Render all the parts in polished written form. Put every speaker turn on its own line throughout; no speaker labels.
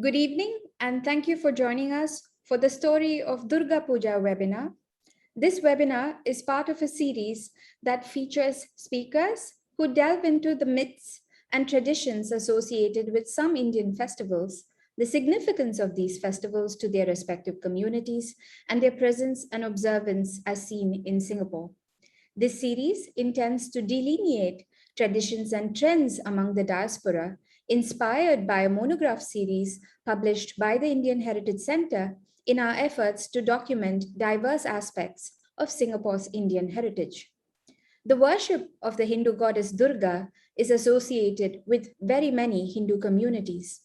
Good evening, and thank you for joining us for the Story of Durga Puja webinar. This webinar is part of a series that features speakers who delve into the myths and traditions associated with some Indian festivals, the significance of these festivals to their respective communities, and their presence and observance as seen in Singapore. This series intends to delineate traditions and trends among the diaspora, inspired by a monograph series published by the Indian Heritage Center in our efforts to document diverse aspects of Singapore's Indian heritage. The worship of the Hindu goddess Durga is associated with very many Hindu communities.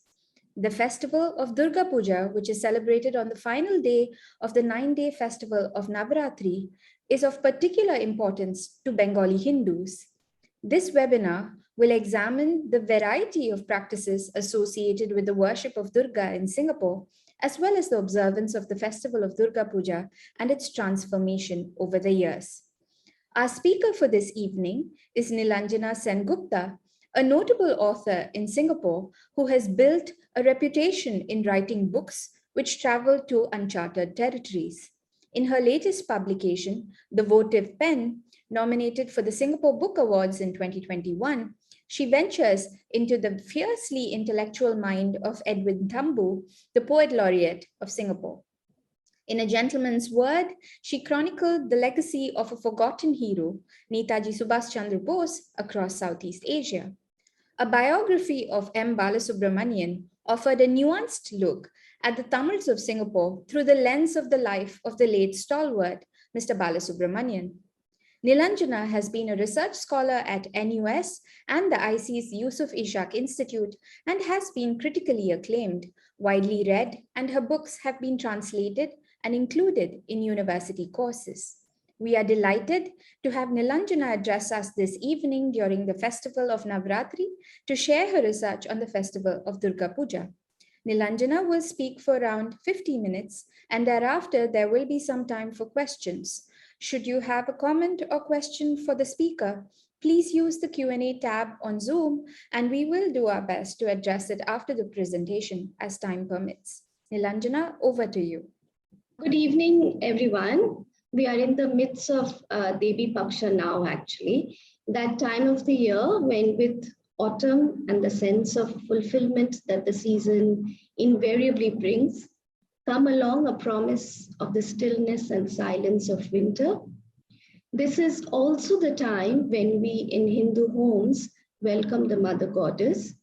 The festival of Durga Puja, which is celebrated on the final day of the 9-day festival of Navarathri, is of particular importance to Bengali Hindus. This webinar will examine the variety of practices associated with the worship of Durga in Singapore, as well as the observance of the festival of Durga Puja and its transformation over the years. Our speaker for this evening is Nilanjana Sengupta, a notable author in Singapore who has built a reputation in writing books which travel to uncharted territories. In her latest publication, The Votive Pen, nominated for the Singapore Book Awards in 2021, she ventures into the fiercely intellectual mind of Edwin Thumboo, the Poet Laureate of Singapore. In A Gentleman's Word, she chronicled the legacy of a forgotten hero, Netaji Subhash Chandra Bose, across Southeast Asia. A biography of M. Balasubramanian offered a nuanced look at the Tamils of Singapore through the lens of the life of the late stalwart, Mr. Balasubramanian. Nilanjana has been a research scholar at NUS and the IC's Yusuf Ishaq Institute and has been critically acclaimed, widely read, and her books have been translated and included in university courses. We are delighted to have Nilanjana address us this evening during the festival of Navratri to share her research on the festival of Durga Puja. Nilanjana will speak for around 50 minutes, and thereafter there will be some time for questions. Should you have a comment or question for the speaker, please use the Q&A tab on Zoom, and we will do our best to address it after the presentation as time permits. Nilanjana, over to you.
Good evening, everyone. We are in the midst of Devi Paksha now, actually, that time of the year when with autumn and the sense of fulfillment that the season invariably brings, come along a promise of the stillness and silence of winter. This is also the time when we in Hindu homes welcome the Mother Goddess.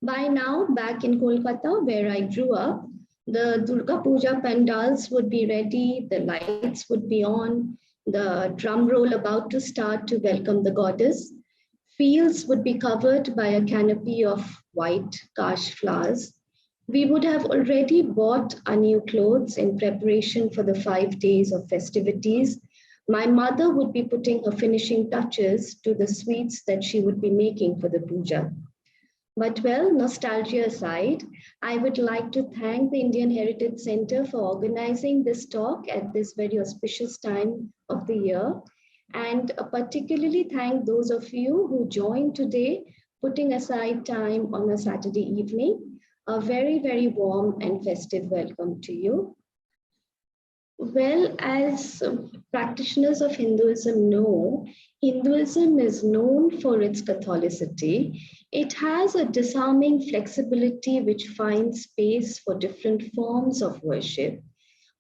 By now, back in Kolkata, where I grew up, the Durga Puja pandals would be ready, the lights would be on, the drum roll about to start to welcome the goddess. Fields would be covered by a canopy of white kash flowers. We would have already bought our new clothes in preparation for the 5 days of festivities. My mother would be putting her finishing touches to the sweets that she would be making for the puja. But well, nostalgia aside, I would like to thank the Indian Heritage Center for organizing this talk at this very auspicious time of the year, and particularly thank those of you who joined today, putting aside time on a Saturday evening. A very, very warm and festive welcome to you. Well, as practitioners of Hinduism know, Hinduism is known for its Catholicity. It has a disarming flexibility which finds space for different forms of worship.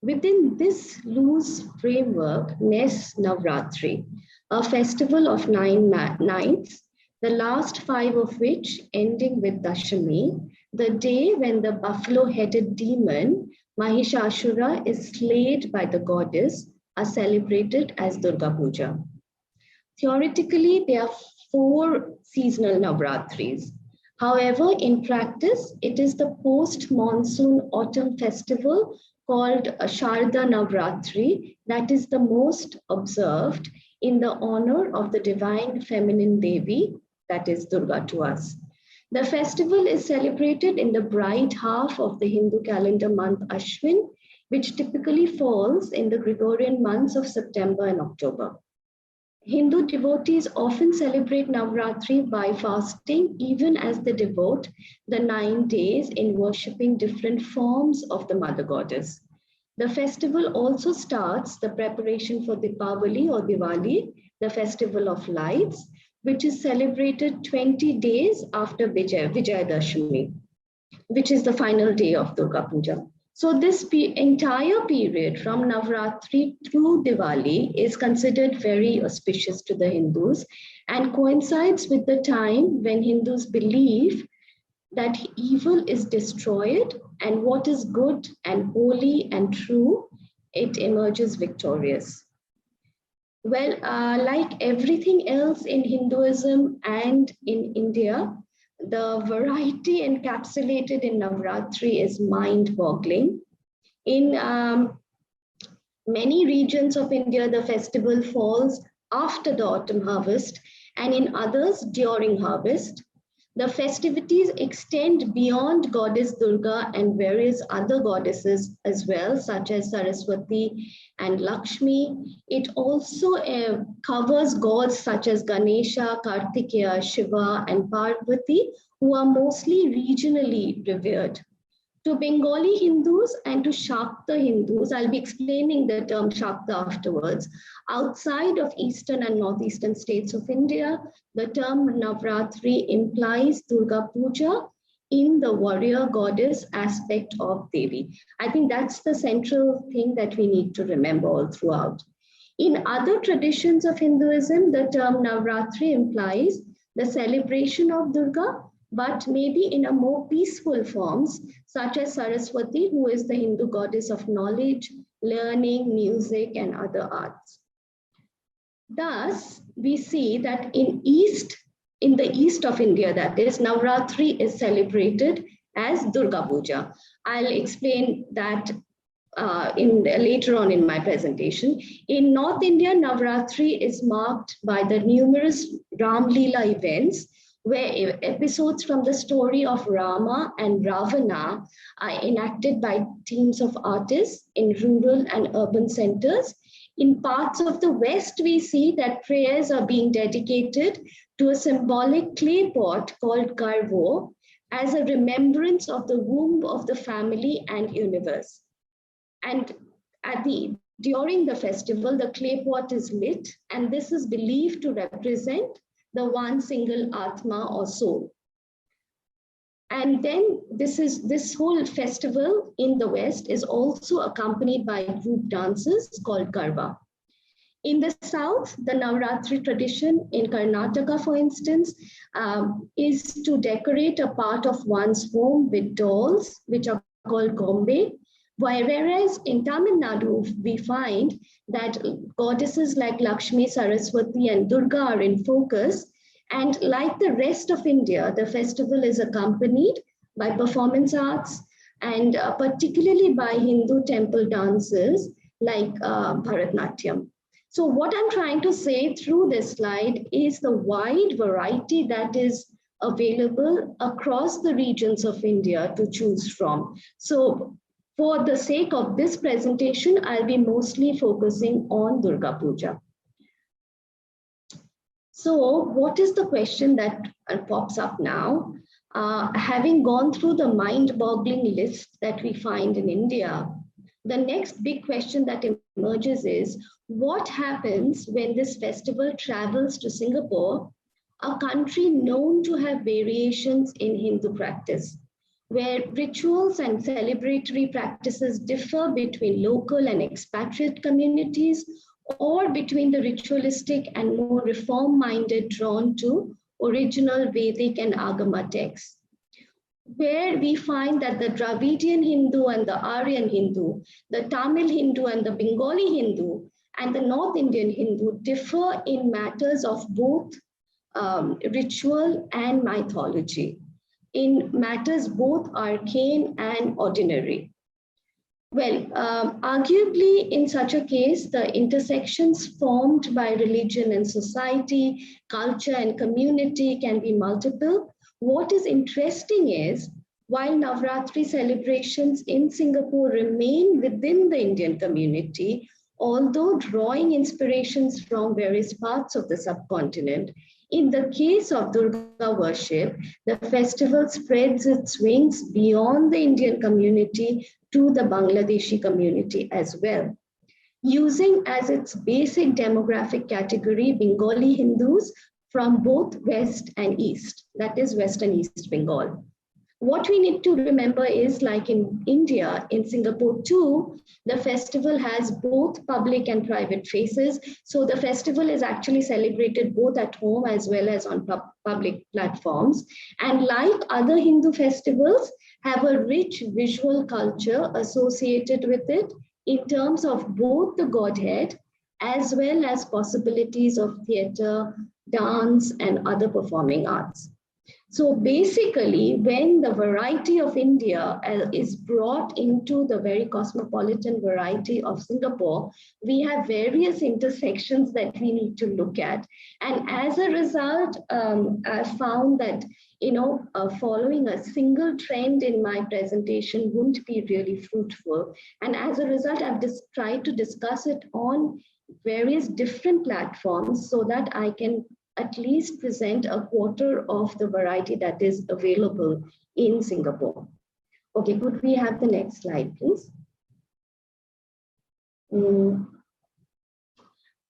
Within this loose framework nests Navratri, a festival of 9 nights, the last 5 of which ending with Dashami, the day when the buffalo-headed demon Mahishashura is slayed by the goddess, are celebrated as Durga Puja. Theoretically, there are 4 seasonal Navratris. However, in practice, it is the post-monsoon autumn festival called Sharda Navratri that is the most observed in the honor of the divine feminine Devi, that is Durga to us. The festival is celebrated in the bright half of the Hindu calendar month Ashwin, which typically falls in the Gregorian months of September and October. Hindu devotees often celebrate Navratri by fasting, even as they devote the 9 days in worshipping different forms of the mother goddess. The festival also starts the preparation for Deepavali or Diwali, the festival of lights, which is celebrated 20 days after Vijayadashmi, which is the final day of Durga Puja. So this entire period from Navratri through Diwali is considered very auspicious to the Hindus and coincides with the time when Hindus believe that evil is destroyed and what is good and holy and true, it emerges victorious. Well, like everything else in Hinduism and in India, the variety encapsulated in Navratri is mind-boggling. In many regions of India, the festival falls after the autumn harvest, and in others during harvest. The festivities extend beyond goddess Durga and various other goddesses as well, such as Saraswati and Lakshmi. It also covers gods such as Ganesha, Kartikeya, Shiva, and Parvati, who are mostly regionally revered. To Bengali Hindus and to Shakta Hindus, I'll be explaining the term Shakta afterwards. Outside of eastern and northeastern states of India, the term Navratri implies Durga Puja in the warrior goddess aspect of Devi. I think that's the central thing that we need to remember all throughout. In other traditions of Hinduism, the term Navratri implies the celebration of Durga, but maybe in a more peaceful forms, such as Saraswati, who is the Hindu goddess of knowledge, learning, music, and other arts. Thus, we see that in the east of India, that is, Navratri is celebrated as Durga Puja. I'll explain that later on in my presentation. In North India, Navratri is marked by the numerous Ram Leela events, where episodes from the story of Rama and Ravana are enacted by teams of artists in rural and urban centers. In parts of the West, we see that prayers are being dedicated to a symbolic clay pot called Garvo as a remembrance of the womb of the family and universe. And during the festival, the clay pot is lit, and this is believed to represent the one single Atma or soul. And then this whole festival in the West is also accompanied by group dances called Garba. In the South, the Navratri tradition in Karnataka, for instance, is to decorate a part of one's home with dolls, which are called gombe. Whereas in Tamil Nadu, we find that goddesses like Lakshmi, Saraswati, and Durga are in focus. And like the rest of India, the festival is accompanied by performance arts and particularly by Hindu temple dances like Bharatnatyam. So what I'm trying to say through this slide is the wide variety that is available across the regions of India to choose from. So for the sake of this presentation, I'll be mostly focusing on Durga Puja. So what is the question that pops up now? Having gone through the mind-boggling list that we find in India, the next big question that emerges is, what happens when this festival travels to Singapore, a country known to have variations in Hindu practice, where rituals and celebratory practices differ between local and expatriate communities, or between the ritualistic and more reform-minded drawn to original Vedic and Agama texts, where we find that the Dravidian Hindu and the Aryan Hindu, the Tamil Hindu and the Bengali Hindu, and the North Indian Hindu differ in matters of both ritual and mythology, in matters both arcane and ordinary. Well, arguably in such a case, the intersections formed by religion and society, culture and community can be multiple. What is interesting is, while Navratri celebrations in Singapore remain within the Indian community, although drawing inspirations from various parts of the subcontinent. In the case of Durga worship, the festival spreads its wings beyond the Indian community to the Bangladeshi community as well. Using as its basic demographic category Bengali Hindus from both West and East, that is West and East Bengal. What we need to remember is, like in India, in Singapore too, the festival has both public and private phases. So the festival is actually celebrated both at home as well as on public platforms. And like other Hindu festivals, have a rich visual culture associated with it in terms of both the Godhead as well as possibilities of theater, dance, and other performing arts. So basically, when the variety of India is brought into the very cosmopolitan variety of Singapore, we have various intersections that we need to look at. And as a result, I found that, following a single trend in my presentation wouldn't be really fruitful. And as a result, I've just tried to discuss it on various different platforms so that I can at least present a quarter of the variety that is available in Singapore. Okay, could we have the next slide, please? Well,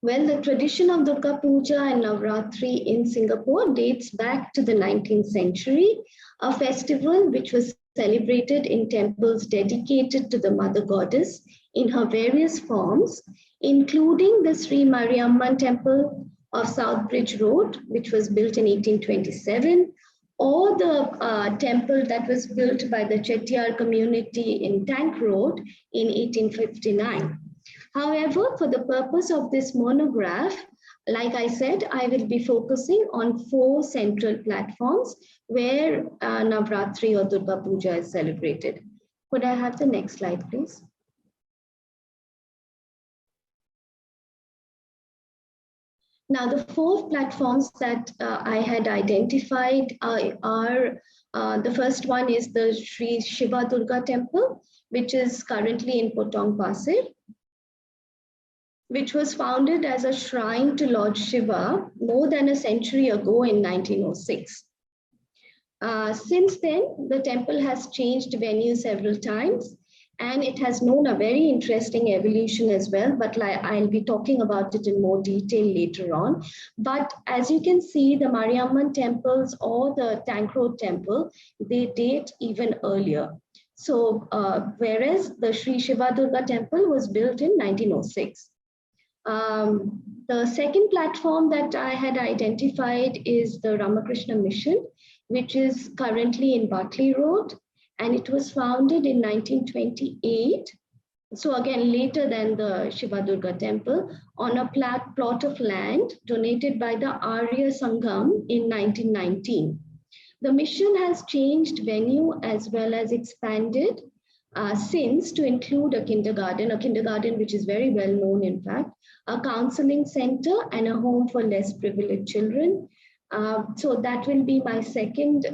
the tradition of Durga Puja and Navratri in Singapore dates back to the 19th century, a festival which was celebrated in temples dedicated to the mother goddess in her various forms, including the Sri Mariamman temple of South Bridge Road, which was built in 1827, or the temple that was built by the Chettiar community in Tank Road in 1859. However, for the purpose of this monograph, like I said, I will be focusing on 4 central platforms where Navratri or Durga Puja is celebrated. Could I have the next slide, please? Now, the 4 platforms that I had identified are the first one is the Sri Shiva Durga Temple, which is currently in Potong Pasir, which was founded as a shrine to Lord Shiva more than a century ago in 1906. Since then, the temple has changed venue several times, and it has known a very interesting evolution as well, but I'll be talking about it in more detail later on. But as you can see, the Mariamman temples or the Tank Road temple, they date even earlier. So whereas the Sri Shiva Durga temple was built in 1906. The second platform that I had identified is the Ramakrishna Mission, which is currently in Bartley Road. And it was founded in 1928. So again, later than the Shiva Durga temple, on a plot of land donated by the Arya Sangam in 1919. The mission has changed venue as well as expanded since to include a kindergarten which is very well known, in fact, a counseling center and a home for less privileged children. So that will be my second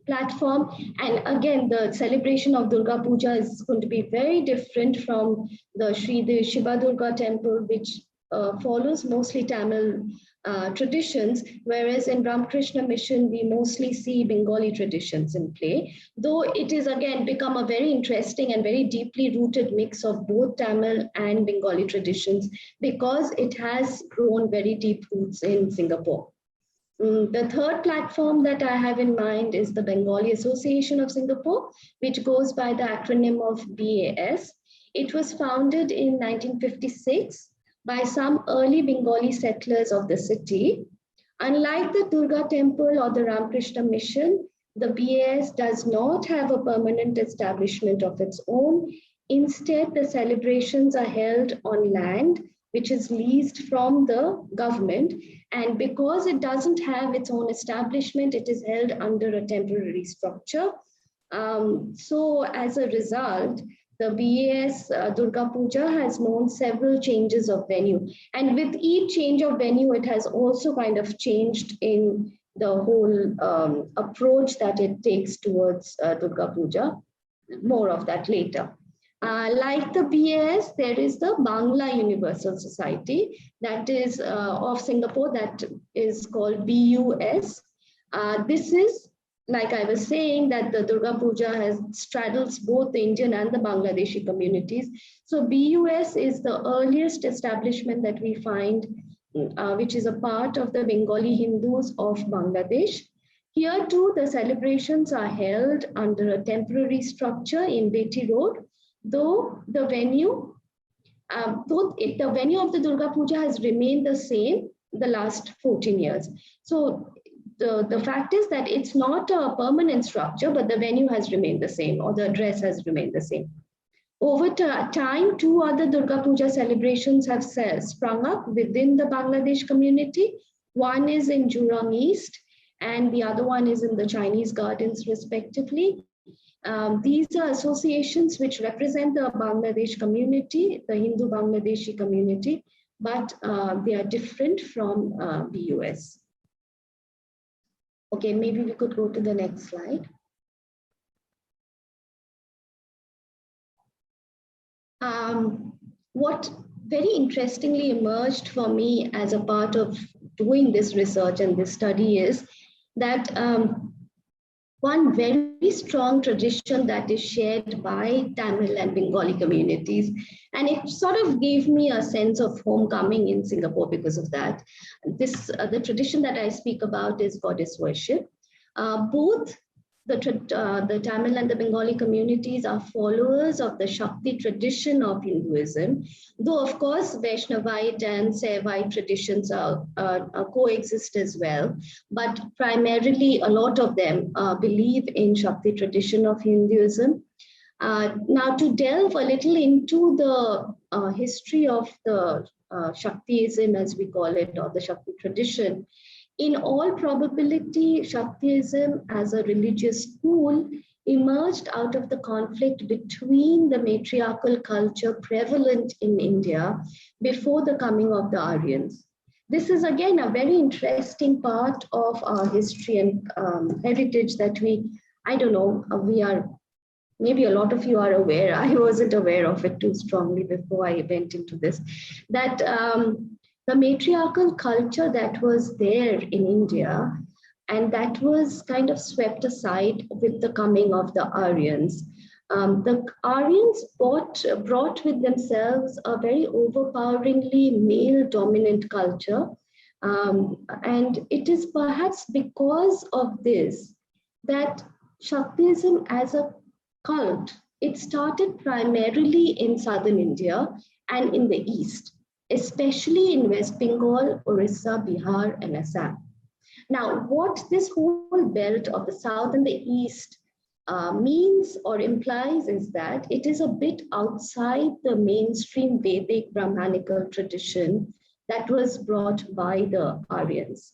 platform. And again, the celebration of Durga Puja is going to be very different from the Shiva Durga temple, which follows mostly Tamil traditions, whereas in Ramakrishna Mission, we mostly see Bengali traditions in play, though it is again become a very interesting and very deeply rooted mix of both Tamil and Bengali traditions because it has grown very deep roots in Singapore. The third platform that I have in mind is the Bengali Association of Singapore, which goes by the acronym of BAS. It was founded in 1956 by some early Bengali settlers of the city. Unlike the Durga Temple or the Ramakrishna Mission, the BAS does not have a permanent establishment of its own. Instead, the celebrations are held on land which is leased from the government. And because it doesn't have its own establishment, it is held under a temporary structure. So as a result, the BAS Durga Puja has known several changes of venue. And with each change of venue, it has also kind of changed in the whole approach that it takes towards Durga Puja. More of that later. Like the BAS, there is the Bangla Universal Society that is of Singapore, that is called BUS. This is, like I was saying, that the Durga Puja has straddles both the Indian and the Bangladeshi communities. So BUS is the earliest establishment that we find, which is a part of the Bengali Hindus of Bangladesh. Here too, the celebrations are held under a temporary structure in Beti Road, though the venue the venue of the Durga Puja has remained the same the last 14 years. So the fact is that it's not a permanent structure, but the venue has remained the same, or the address has remained the same. Over time, two other Durga Puja celebrations have sprung up within the Bangladesh community. One is in Jurong East, and the other one is in the Chinese Gardens, respectively. These are associations which represent the Bangladesh community, the Hindu Bangladeshi community, but they are different from BUS. Okay, maybe we could go to the next slide. What very interestingly emerged for me as a part of doing this research and this study is that one very strong tradition that is shared by Tamil and Bengali communities. And it sort of gave me a sense of homecoming in Singapore because of that. The tradition that I speak about is goddess worship. Both the Tamil and the Bengali communities are followers of the Shakti tradition of Hinduism, though of course Vaishnavite and Saivite traditions are coexist as well. But primarily, a lot of them believe in Shakti tradition of Hinduism. Now, to delve a little into the history of the Shaktiism, as we call it, or the Shakti tradition, in all probability, Shaktiism as a religious school emerged out of the conflict between the matriarchal culture prevalent in India before the coming of the Aryans. This is again a very interesting part of our history and heritage that I don't know, maybe a lot of you are aware. I wasn't aware of it too strongly before I went into this, that the matriarchal culture that was there in India, and that was kind of swept aside with the coming of the Aryans. The Aryans brought with themselves a very overpoweringly male-dominant culture. And it is perhaps because of this that Shaktism as a cult, it started primarily in southern India and in the east, especially in West Bengal, Orissa, Bihar, and Assam. Now, what this whole belt of the south and the east means or implies is that it is a bit outside the mainstream Vedic Brahmanical tradition that was brought by the Aryans.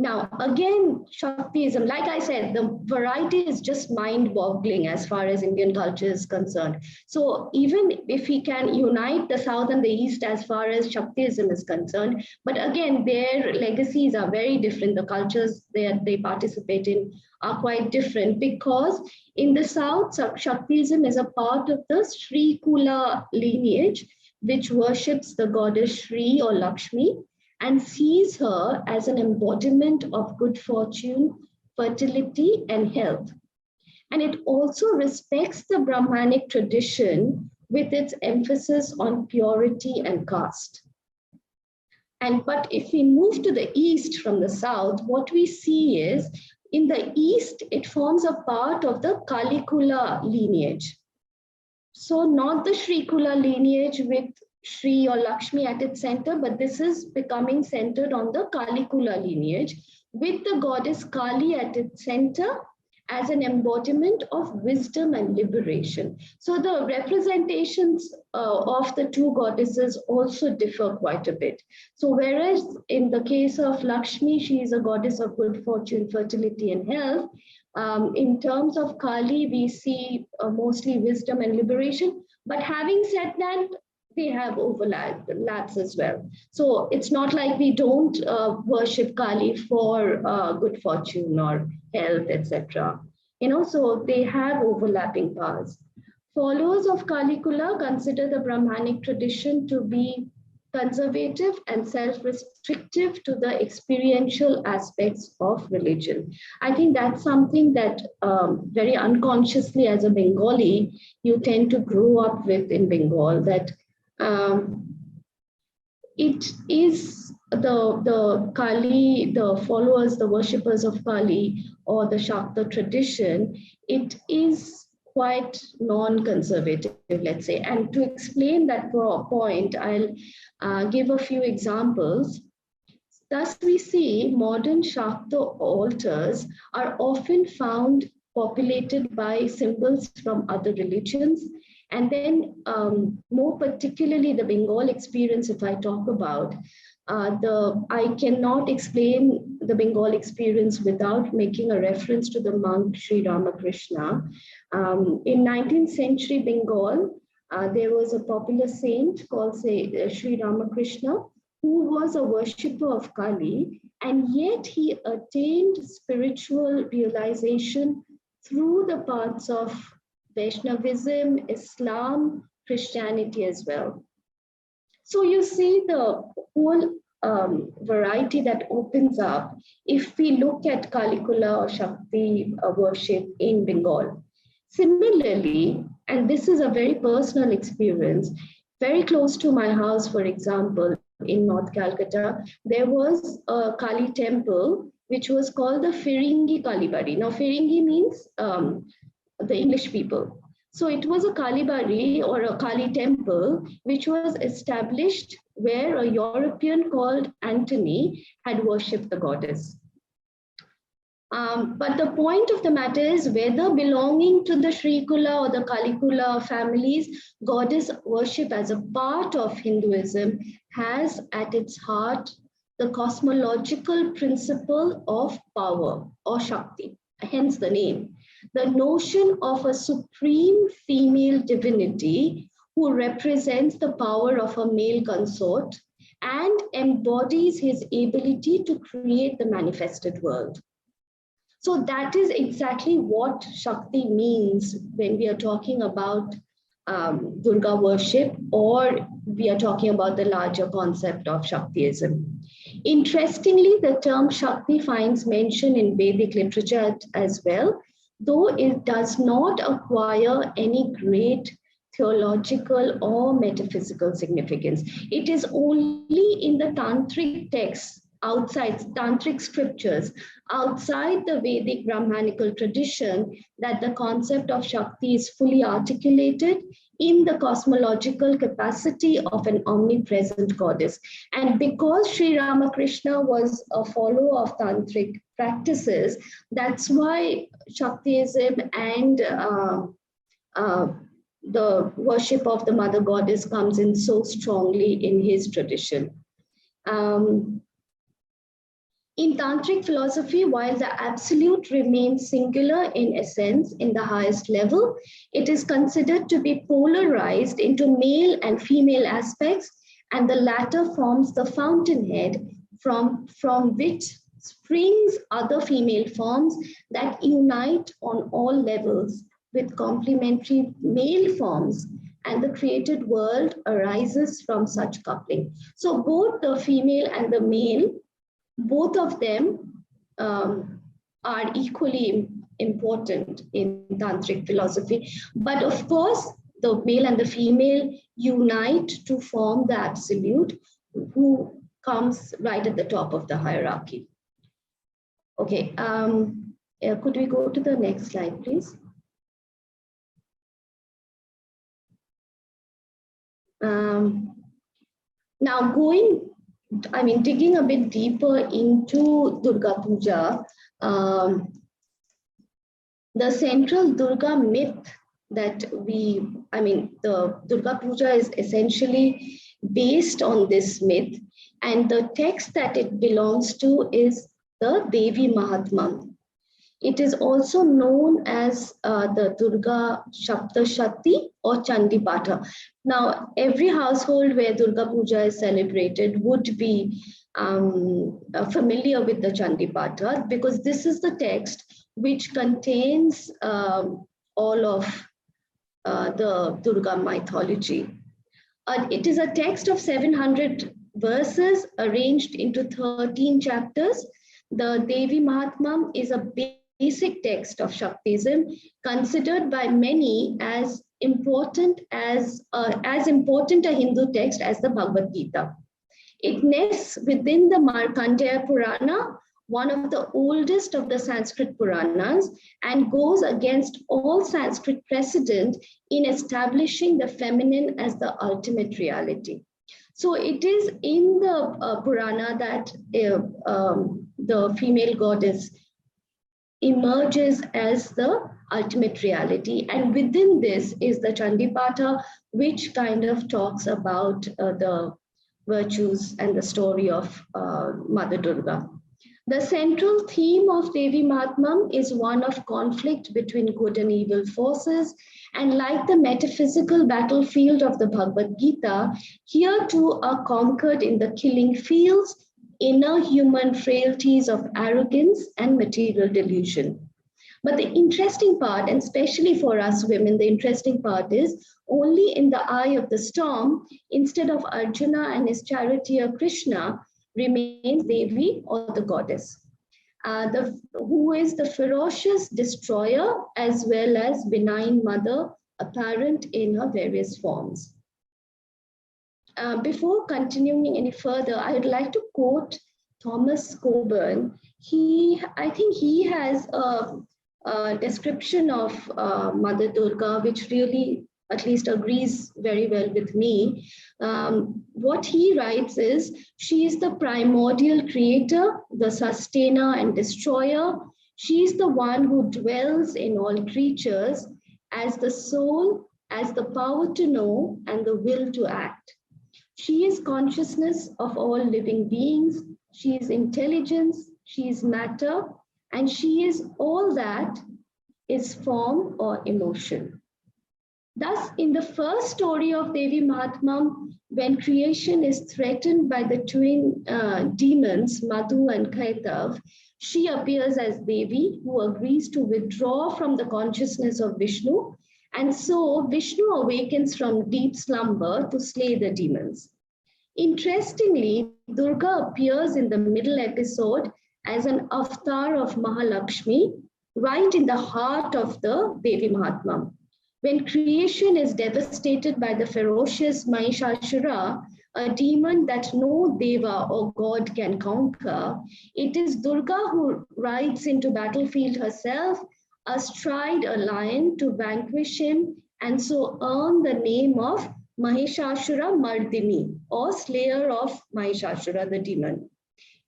Now, again, Shaktism, like I said, the variety is just mind-boggling as far as Indian culture is concerned. So even if we can unite the South and the East as far as Shaktism is concerned, but again, their legacies are very different. The cultures that they participate in are quite different, because in the South, Shaktism is a part of the Sri Kula lineage, which worships the goddess Sri or Lakshmi, and sees her as an embodiment of good fortune, fertility, and health. And it also respects the Brahmanic tradition with its emphasis on purity and caste. But if we move to the east from the south, what we see is, in the east, it forms a part of the Kalikula lineage. So not the Sri Kula lineage with Sri or Lakshmi at its center, but this is becoming centered on the Kalikula lineage, with the goddess Kali at its center as an embodiment of wisdom and liberation. So the representations of the two goddesses also differ quite a bit. So whereas in the case of Lakshmi, she is a goddess of good fortune, fertility, and health, in terms of Kali, we see mostly wisdom and liberation. But having said that, they have overlaps as well. So it's not like we don't worship Kali for good fortune or health, etc. So they have overlapping paths. Followers of Caligula consider the Brahmanic tradition to be conservative and self-restrictive to the experiential aspects of religion. I think that's something that very unconsciously as a Bengali, you tend to grow up with in Bengal, that it is the Kali, the followers, the worshippers of Kali or the Shakta tradition, it is quite non-conservative, let's say. And to explain that point, I'll give a few examples. Thus, we see modern Shakta altars are often found populated by symbols from other religions. And then more particularly the Bengal experience, if I talk about, I cannot explain the Bengal experience without making a reference to the monk Sri Ramakrishna. In 19th century Bengal, there was a popular saint called Sri Ramakrishna, who was a worshipper of Kali, and yet he attained spiritual realization through the paths of Vaishnavism, Islam, Christianity as well. So you see the whole variety that opens up if we look at Caligula or Shakti worship in Bengal. Similarly, and this is a very personal experience, very close to my house, for example, in North Calcutta, there was a Kali temple, which was called the Firingi Kalibari. Now, Firingi means the English people. So it was a Kalibari or a Kali temple, which was established where a European called Antony had worshipped the goddess. But the point of the matter is, whether belonging to the Shrikula or the Kalikula families, goddess worship as a part of Hinduism has at its heart the cosmological principle of power or Shakti, hence the name. The notion of a supreme female divinity who represents the power of a male consort and embodies his ability to create the manifested world. So that is exactly what Shakti means when we are talking about Durga worship, or we are talking about the larger concept of Shaktiism. Interestingly, the term Shakti finds mention in Vedic literature as well, though it does not acquire any great theological or metaphysical significance. It is only in the tantric texts, outside tantric scriptures, outside the Vedic Brahmanical tradition, that the concept of Shakti is fully articulated in the cosmological capacity of an omnipresent goddess. And because Sri Ramakrishna was a follower of tantric practices, that's why Shaktiism and the worship of the mother goddess comes in so strongly in his tradition. In tantric philosophy, while the absolute remains singular in essence in the highest level, it is considered to be polarized into male and female aspects, and the latter forms the fountainhead from which springs other female forms that unite on all levels with complementary male forms, and the created world arises from such coupling. So both the female and the male, both of them are equally important in tantric philosophy. But of course, the male and the female unite to form the absolute, who comes right at the top of the hierarchy. Okay, could we go to the next slide, please? Now digging a bit deeper into Durga Puja, the central Durga myth that the Durga Puja is essentially based on this myth, and the text that it belongs to is the Devi Mahatma. It is also known as the Durga Shaptashati or Chandi Patha. Now, every household where Durga Puja is celebrated would be familiar with the Chandi Patha, because this is the text which contains all of the Durga mythology. It is a text of 700 verses arranged into 13 chapters. The Devi Mahatmam is a basic text of Shaktism, considered by many as important a Hindu text as the Bhagavad Gita. It nests within the Markandeya Purana, one of the oldest of the Sanskrit Puranas, and goes against all Sanskrit precedent in establishing the feminine as the ultimate reality. So it is in the Purana that the female goddess emerges as the ultimate reality. And within this is the Chandipatha, which kind of talks about the virtues and the story of Mother Durga. The central theme of Devi Mahatmam is one of conflict between good and evil forces. And like the metaphysical battlefield of the Bhagavad Gita, here too are conquered in the killing fields inner human frailties of arrogance and material delusion. But the interesting part, and especially for us women, the interesting part is only in the eye of the storm, instead of Arjuna and his charioteer Krishna, remains Devi or the goddess, who is the ferocious destroyer as well as benign mother, apparent in her various forms. Before continuing any further, I would like to quote Thomas Coburn. I think he has a description of Mother Durga, which really at least agrees very well with me. What he writes is, she is the primordial creator, the sustainer and destroyer. She is the one who dwells in all creatures as the soul, as the power to know and the will to act. She is consciousness of all living beings. She is intelligence, she is matter, and she is all that is form or emotion. Thus, in the first story of Devi Mahatmam, when creation is threatened by the twin demons, Madhu and Kaitav, she appears as Devi, who agrees to withdraw from the consciousness of Vishnu, and so Vishnu awakens from deep slumber to slay the demons. Interestingly, Durga appears in the middle episode as an avatar of Mahalakshmi, right in the heart of the Devi Mahatmam. When creation is devastated by the ferocious Mahishasura, a demon that no Deva or God can conquer, it is Durga who rides into battlefield herself, astride a lion to vanquish him and so earn the name of Mahishasura Mardini, or slayer of Mahishasura, the demon.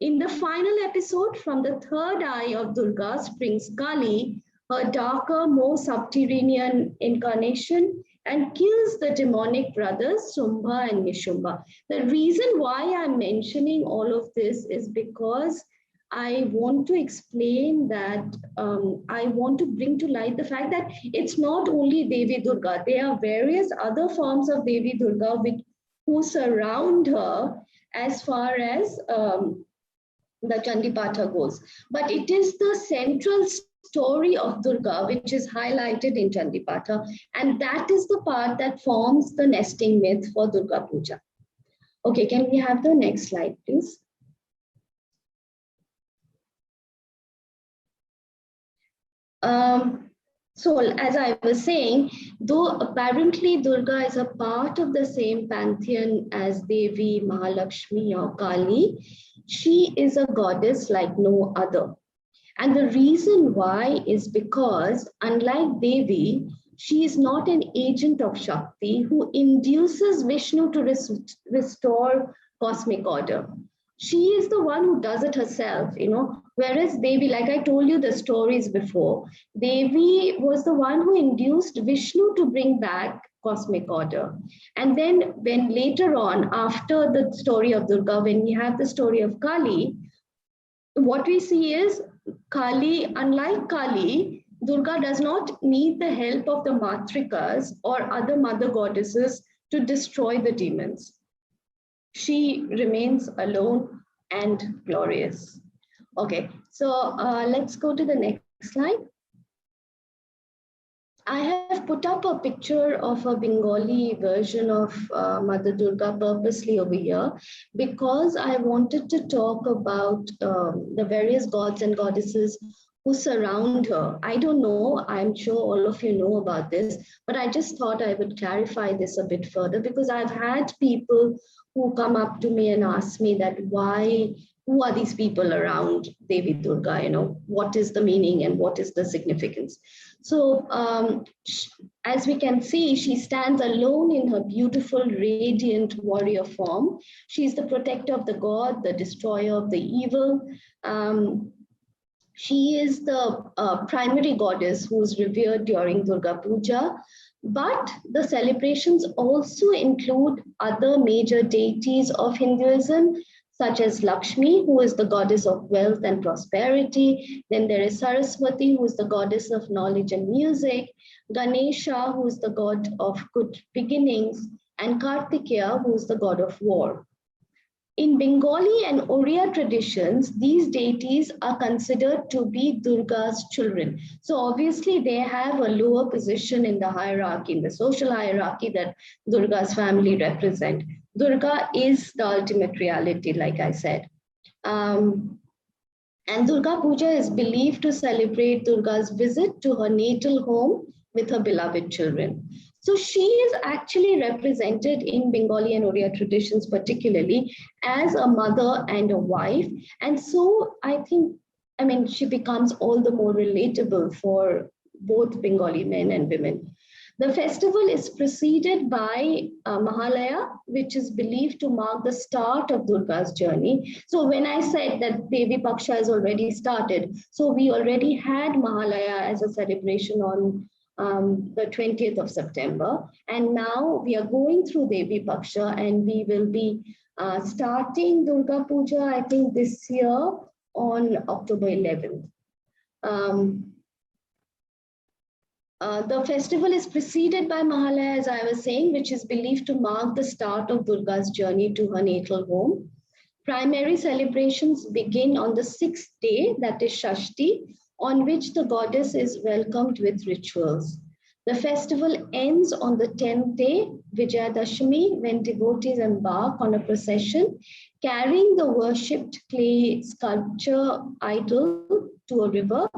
In the final episode, from the third eye of Durga springs Kali, her darker, more subterranean incarnation, and kills the demonic brothers Sumbha and Nishumba. The reason why I'm mentioning all of this is because I want to explain that I want to bring to light the fact that it's not only Devi Durga. There are various other forms of Devi Durga who surround her as far as the Chandipatha goes. But it is the central story of Durga which is highlighted in Chandipatha, and that is the part that forms the nesting myth for Durga Puja. Okay, can we have the next slide, please? So as I was saying, though apparently Durga is a part of the same pantheon as Devi, Mahalakshmi or Kali, she is a goddess like no other. And the reason why is because, unlike Devi, she is not an agent of Shakti who induces Vishnu to restore cosmic order. She is the one who does it herself, whereas Devi, like I told you the stories before, Devi was the one who induced Vishnu to bring back cosmic order. And then when later on, after the story of Durga, when we have the story of Kali, what we see is Kali, unlike Kali, Durga does not need the help of the Matrikas or other mother goddesses to destroy the demons. She remains alone and glorious. Okay, so let's go to the next slide. I have put up a picture of a Bengali version of Mother Durga purposely over here because I wanted to talk about the various gods and goddesses who surround her. I don't know, I'm sure all of you know about this, but I just thought I would clarify this a bit further because I've had people who come up to me and ask me that who are these people around Devi Durga, what is the meaning and what is the significance? So as we can see, she stands alone in her beautiful, radiant warrior form. She's the protector of the god, the destroyer of the evil. She is the primary goddess who is revered during Durga Puja. But the celebrations also include other major deities of Hinduism, such as Lakshmi, who is the goddess of wealth and prosperity. Then there is Saraswati, who is the goddess of knowledge and music. Ganesha, who is the god of good beginnings. And Kartikeya, who is the god of war. In Bengali and Oriya traditions, these deities are considered to be Durga's children. So obviously they have a lower position in the hierarchy, in the social hierarchy that Durga's family represent. Durga is the ultimate reality, like I said. And Durga Puja is believed to celebrate Durga's visit to her natal home with her beloved children. So she is actually represented in Bengali and Oriya traditions, particularly as a mother and a wife. And so she becomes all the more relatable for both Bengali men and women. The festival is preceded by Mahalaya, which is believed to mark the start of Durga's journey. So when I said that Devi Paksha has already started, so we already had Mahalaya as a celebration on the 20th of September. And now we are going through Devi Paksha and we will be starting Durga Puja, I think this year on October 11th. The festival is preceded by Mahalaya, as I was saying, which is believed to mark the start of Durga's journey to her natal home. Primary celebrations begin on the 6th day, that is Shashti, on which the goddess is welcomed with rituals. The festival ends on the 10th day, Vijayadashami, when devotees embark on a procession carrying the worshipped clay sculpture idol to a river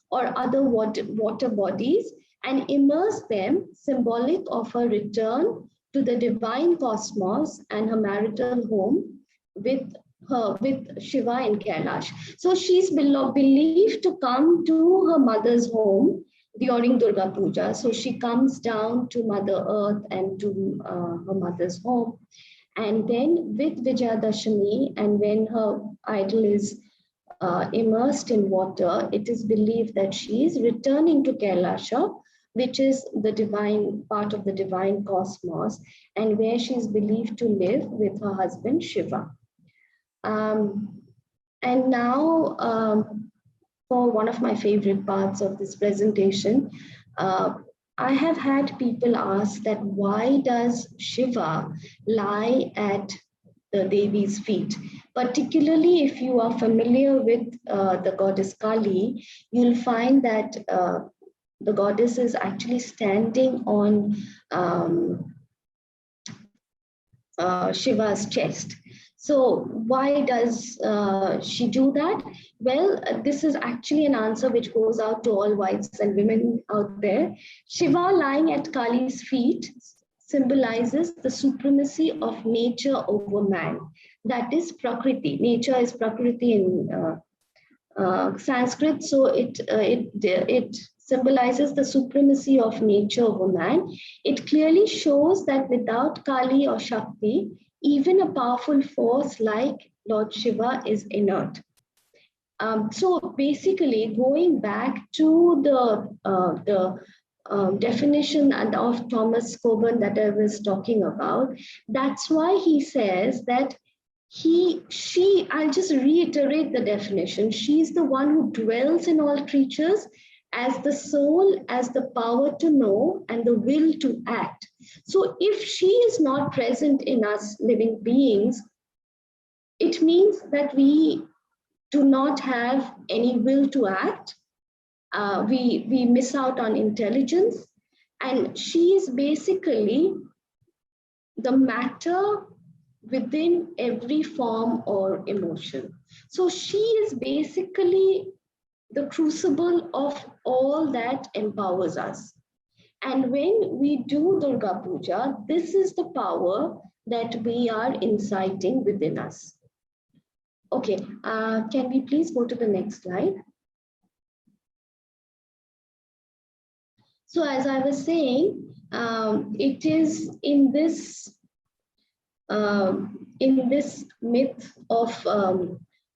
or other water bodies and immerse them, symbolic of her return to the divine cosmos and her marital home with Shiva in Kailash. So she's believed to come to her mother's home during Durga Puja. So she comes down to Mother Earth and to her mother's home. And then with Vijayadashami, and when her idol is immersed in water, it is believed that she is returning to Kailasha, which is the divine part of the divine cosmos, and where she is believed to live with her husband Shiva. And now, for one of my favorite parts of this presentation, I have had people ask that why does Shiva lie at the Devi's feet? Particularly if you are familiar with the goddess Kali, you'll find that the goddess is actually standing on Shiva's chest. So why does she do that? Well, this is actually an answer which goes out to all wives and women out there. Shiva lying at Kali's feet symbolizes the supremacy of nature over man. That is Prakriti. Nature is Prakriti in Sanskrit, so it symbolizes the supremacy of nature over man. It clearly shows that without Kali or Shakti, even a powerful force like Lord Shiva is inert. So basically, going back to the definition of Thomas Coburn that I was talking about, that's why he says that I'll just reiterate the definition. She's the one who dwells in all creatures as the soul, as the power to know and the will to act. So if she is not present in us living beings, it means that we do not have any will to act. We miss out on intelligence. And she is basically the matter within every form or emotion. So she is basically the crucible of all that empowers us. And when we do Durga Puja, this is the power that we are inciting within us. Okay, can we please go to the next slide? So as I was saying, it is in this myth of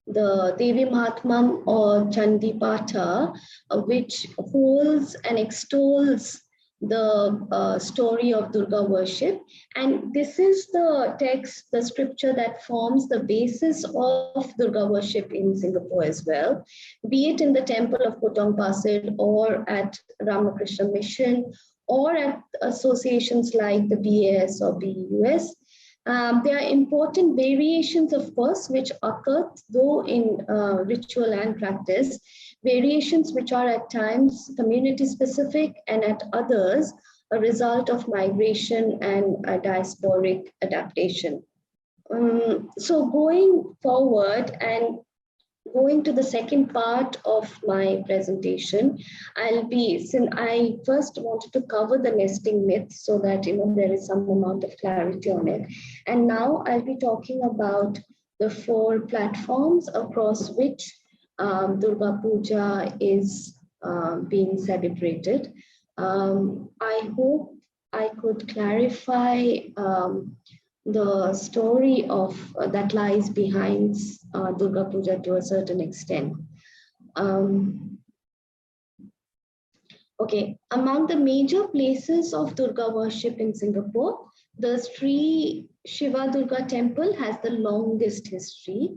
the Devi Mahatmam or Chandi Patha, which holds and extols the story of Durga worship. And this is the text, the scripture that forms the basis of Durga worship in Singapore as well, be it in the temple of Potong Pasir or at Ramakrishna Mission or at associations like the BAS or BUS. There are important variations, of course, which occur though in ritual and practice, variations which are at times community specific and at others a result of migration and a diasporic adaptation. So going forward and going to the second part of my presentation, since I first wanted to cover the nesting myth so that there is some amount of clarity on it. And now I'll be talking about the 4 platforms across which Durga Puja is being celebrated. I hope I could clarify the story of that lies behind Durga Puja to a certain extent. Okay, among the major places of Durga worship in Singapore, the Sri Shiva Durga temple has the longest history,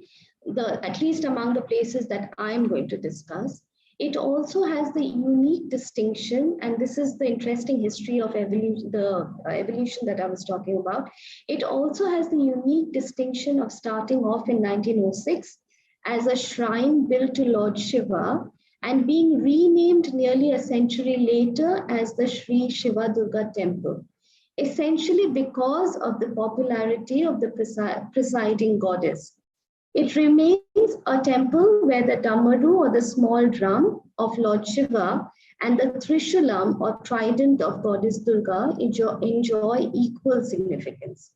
at least among the places that I'm going to discuss. It also has the unique distinction, and this is the interesting history of evolution, the evolution that I was talking about. It also has the unique distinction of starting off in 1906 as a shrine built to Lord Shiva and being renamed nearly a century later as the Sri Shiva Durga temple, essentially because of the popularity of the presiding goddess. It remains a temple where the damaru or the small drum of Lord Shiva and the trishulam or trident of Goddess Durga enjoy equal significance.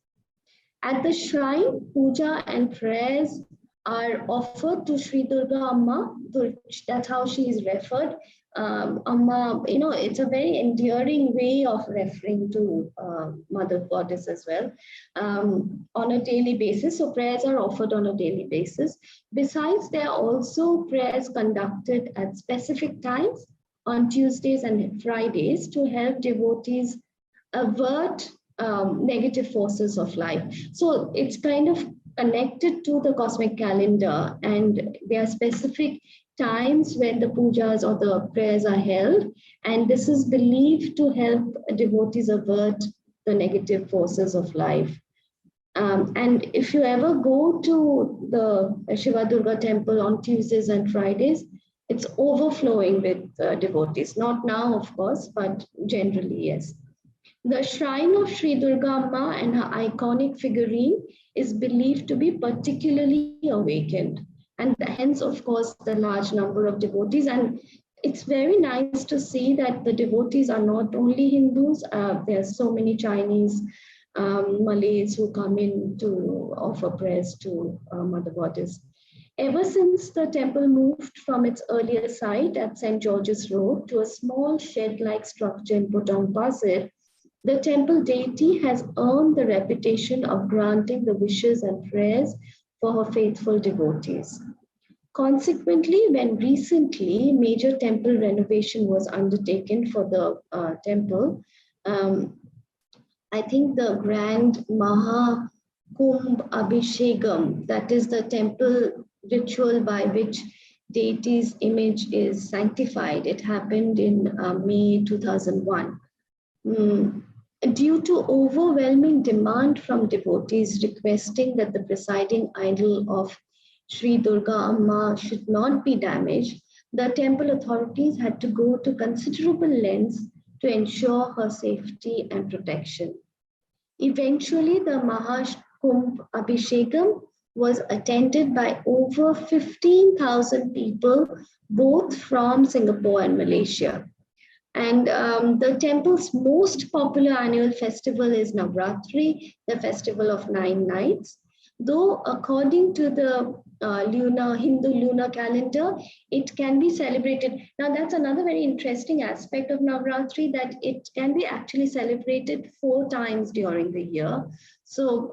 At the shrine, puja and prayers are offered to Sri Durga Amma. That's how she is referred. Amma, it's a very endearing way of referring to Mother Goddess as well, on a daily basis. So prayers are offered on a daily basis. Besides, there are also prayers conducted at specific times on Tuesdays and Fridays to help devotees avert negative forces of life. So it's kind of connected to the cosmic calendar, and there are specific times when the pujas or the prayers are held, and this is believed to help devotees avert the negative forces of life. And if you ever go to the Shiva Durga temple on Tuesdays and Fridays, it's overflowing with devotees. Not now, of course, but generally, yes. The shrine of Sri Durga Amma and her iconic figurine is believed to be particularly awakened, and hence, of course, the large number of devotees. And it's very nice to see that the devotees are not only Hindus. There are so many Chinese, Malays who come in to offer prayers to Mother Goddess. Ever since the temple moved from its earlier site at St. George's Road to a small shed-like structure in Potong Pasir, the temple deity has earned the reputation of granting the wishes and prayers for her faithful devotees. Consequently, when recently major temple renovation was undertaken for the temple, I think the Grand Maha Kumbh Abhishekam, that is the temple ritual by which deity's image is sanctified, it happened in May 2001. Due to overwhelming demand from devotees requesting that the presiding idol of Sri Durga Amma should not be damaged, the temple authorities had to go to considerable lengths to ensure her safety and protection. Eventually, the Mahakumbh Abhishekam was attended by over 15,000 people, both from Singapore and Malaysia. And the temple's most popular annual festival is Navratri, the festival of 9 nights. Though according to the Hindu lunar calendar, it can be celebrated. Now that's another very interesting aspect of Navratri, that it can be actually celebrated 4 times during the year. So,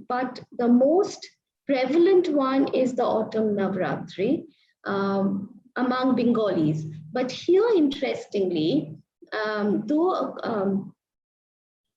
but the most prevalent one is the autumn Navratri among Bengalis. But here, interestingly, though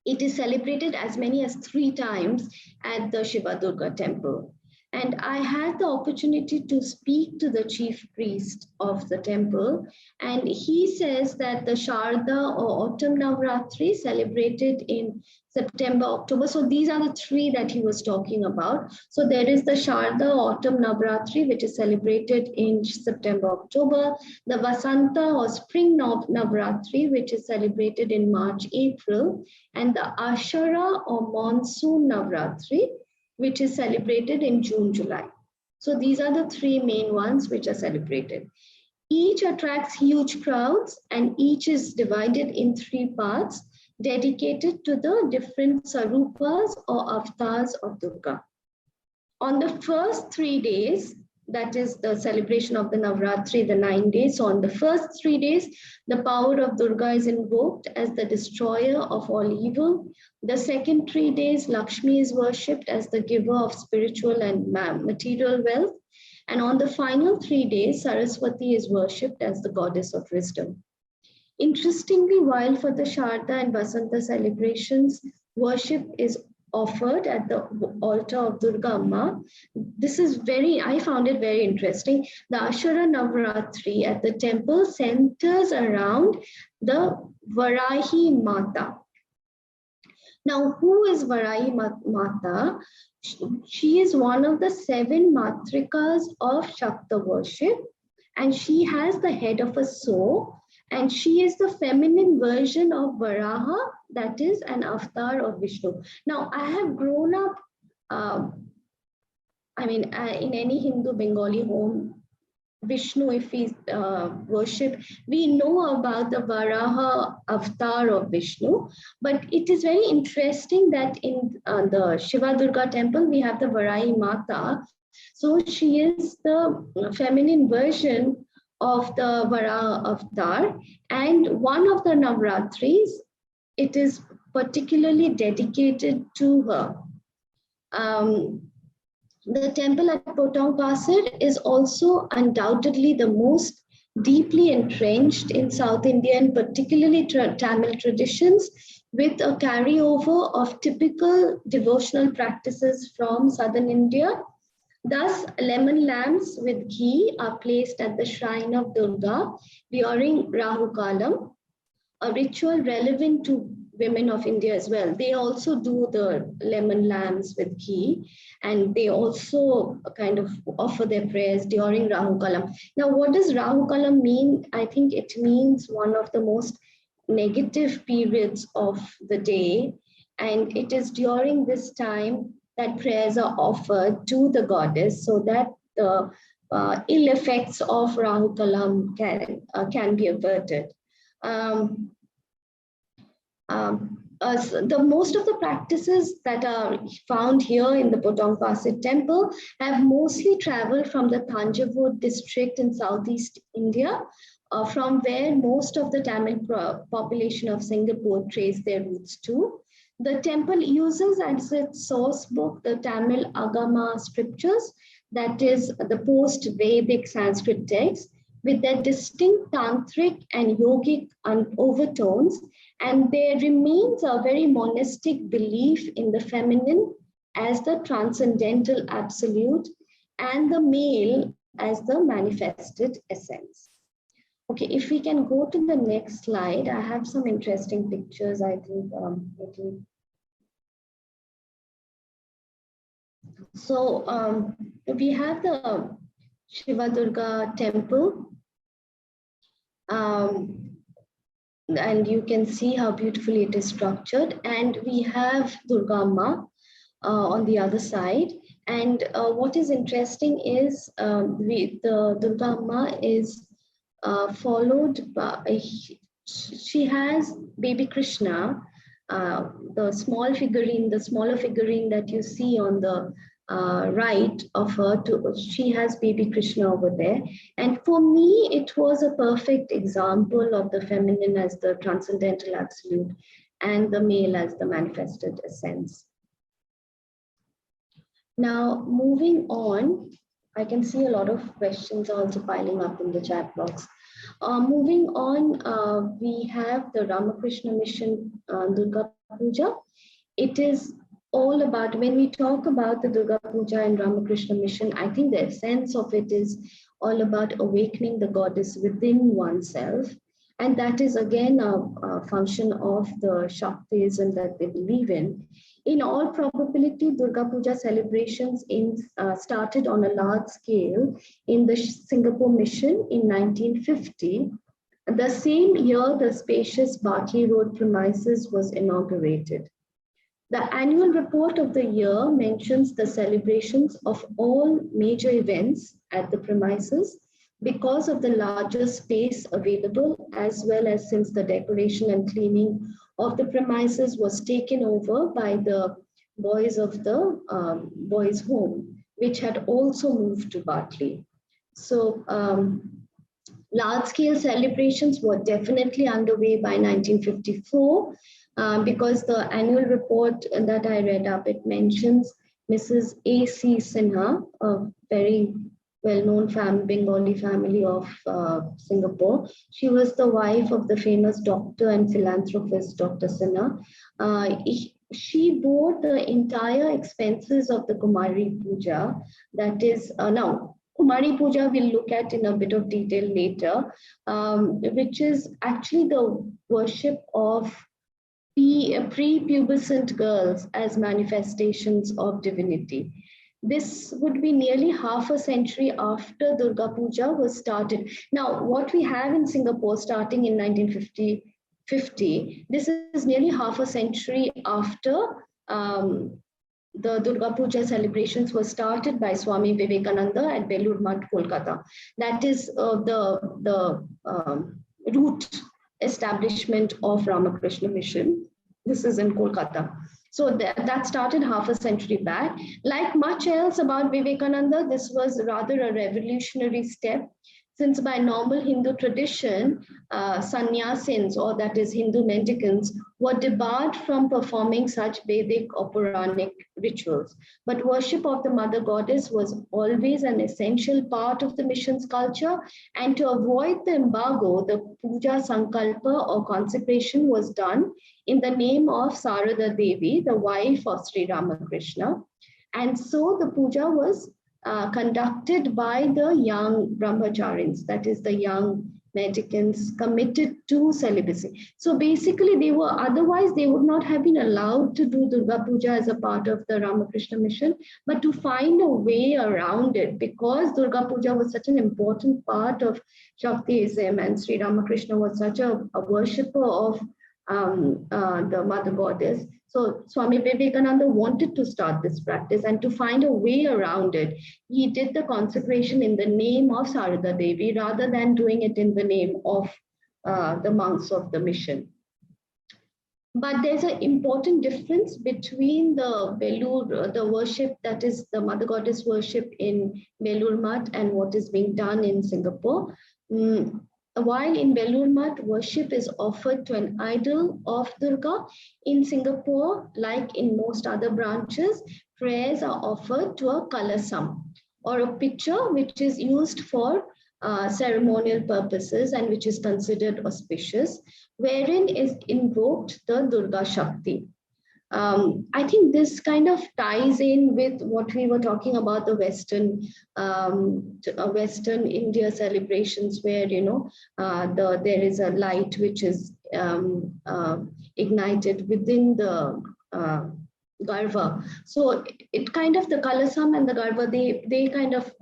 it is celebrated as many as 3 times at the Shiva Durga temple. And I had the opportunity to speak to the chief priest of the temple, and he says that the Sharda or Autumn Navratri celebrated in September, October. So these are the 3 that he was talking about. So there is the Sharda Autumn Navratri, which is celebrated in September, October. The Vasanta or Spring Navratri, which is celebrated in March, April. And the Ashara or Monsoon Navratri, which is celebrated in June, July. So these are the 3 main ones which are celebrated. Each attracts huge crowds, and each is divided in 3 parts dedicated to the different sarupas or avatars of Durga. On the first 3 days, that is the celebration of the Navratri, the 9 days. So on the first 3 days, the power of Durga is invoked as the destroyer of all evil. The second 3 days, Lakshmi is worshipped as the giver of spiritual and material wealth. And on the final 3 days, Saraswati is worshipped as the goddess of wisdom. Interestingly, while for the Sharda and Vasanta celebrations, worship is offered at the altar of Durga Amma. This is I found it very interesting. The Ashara Navratri at the temple centers around the Varahi Mata. Now, who is Varahi Mata? She is one of the 7 Matrikas of Shakta worship, and she has the head of a sow, and she is the feminine version of Varaha, that is an avatar of Vishnu. Now, I have grown up, in any Hindu Bengali home, Vishnu, if we worship, we know about the Varaha avatar of Vishnu, but it is very interesting that in the Shiva Durga temple, we have the Varahi Mata. So she is the feminine version of the Varaha avatar, and one of the Navratris, it is particularly dedicated to her. The temple at Potong Pasir is also undoubtedly the most deeply entrenched in South Indian, particularly Tamil traditions, with a carryover of typical devotional practices from Southern India. Thus, lemon lamps with ghee are placed at the shrine of Durga during Rahu Kalam, a ritual relevant to women of India as well. They also do the lemon lamps with ghee, and they also kind of offer their prayers during Rahu Kalam. Now, what does Rahu Kalam mean? I think it means one of the most negative periods of the day, and it is during this time that prayers are offered to the goddess so that the ill effects of Rahu Kalam can be averted. The most of the practices that are found here in the Potong Pasir temple have mostly traveled from the Thanjavur district in Southeast India, from where most of the Tamil population of Singapore trace their roots to. The temple uses as its source book the Tamil Agama scriptures, that is the post-Vedic Sanskrit texts, with their distinct tantric and yogic overtones, and there remains a very monastic belief in the feminine as the transcendental absolute and the male as the manifested essence. Okay, if we can go to the next slide, I have some interesting pictures, I think. So we have the Shiva Durga temple. and you can see how beautifully it is structured. And we have Durga Amma on the other side. And what is interesting is the Durga Amma is followed by, she has baby Krishna, the smaller figurine that you see on the right of her, she has baby Krishna over there. And for me, it was a perfect example of the feminine as the transcendental absolute and the male as the manifested essence. Now, moving on, I can see a lot of questions also piling up in the chat box. Moving on, we have the Ramakrishna Mission Durga Puja. It is all about, when we talk about the Durga Puja and Ramakrishna Mission, I think the essence of it is all about awakening the goddess within oneself. And that is again a function of the Shaktism that they believe in. In all probability, Durga Puja celebrations started on a large scale in the Singapore Mission in 1950. The same year, the spacious Bartley Road premises was inaugurated. The annual report of the year mentions the celebrations of all major events at the premises because of the larger space available, as well as since the decoration and cleaning of the premises was taken over by the boys of the boys' home, which had also moved to Bartley. So large-scale celebrations were definitely underway by 1954 because the annual report that I read up, it mentions Mrs. A.C. Sinha, a very well-known Bengali family of Singapore. She was the wife of the famous doctor and philanthropist, Dr. Sinha. She bore the entire expenses of the Kumari Puja. That is, now, Kumari Puja we'll look at in a bit of detail later, which is actually the worship of pre-pubescent girls as manifestations of divinity. This would be nearly half a century after Durga Puja was started. Now, what we have in Singapore starting in 1950, this is nearly half a century after the Durga Puja celebrations were started by Swami Vivekananda at Belur Math, Kolkata. That is the root establishment of Ramakrishna Mission. This is in Kolkata. So that started half a century back. Like much else about Vivekananda, this was rather a revolutionary step, since by normal Hindu tradition, sannyasins, or that is Hindu mendicants, were debarred from performing such Vedic or Puranic rituals. But worship of the mother goddess was always an essential part of the mission's culture, and to avoid the embargo, the puja sankalpa or consecration was done in the name of Sarada Devi, the wife of Sri Ramakrishna. And so the puja was conducted by the young brahmacharis, that is the young mendicants committed to celibacy. So basically they would not have been allowed to do Durga Puja as a part of the Ramakrishna Mission, but to find a way around it, because Durga Puja was such an important part of Shaktism and Sri Ramakrishna was such a worshipper of the mother goddess. So Swami Vivekananda wanted to start this practice, and to find a way around it, he did the consecration in the name of Sarada Devi rather than doing it in the name of the monks of the mission. But there's an important difference between the Belur, the worship that is the mother goddess worship in Belur Math and what is being done in Singapore. While in Belur Math, worship is offered to an idol of Durga, in Singapore, like in most other branches, prayers are offered to a kalasam, or a pitcher which is used for ceremonial purposes and which is considered auspicious, wherein is invoked the Durga Shakti. I think this kind of ties in with what we were talking about, the Western India celebrations, where there is a light which is ignited within the Garva. So it kind of, the Kalasam and the Garva, they kind of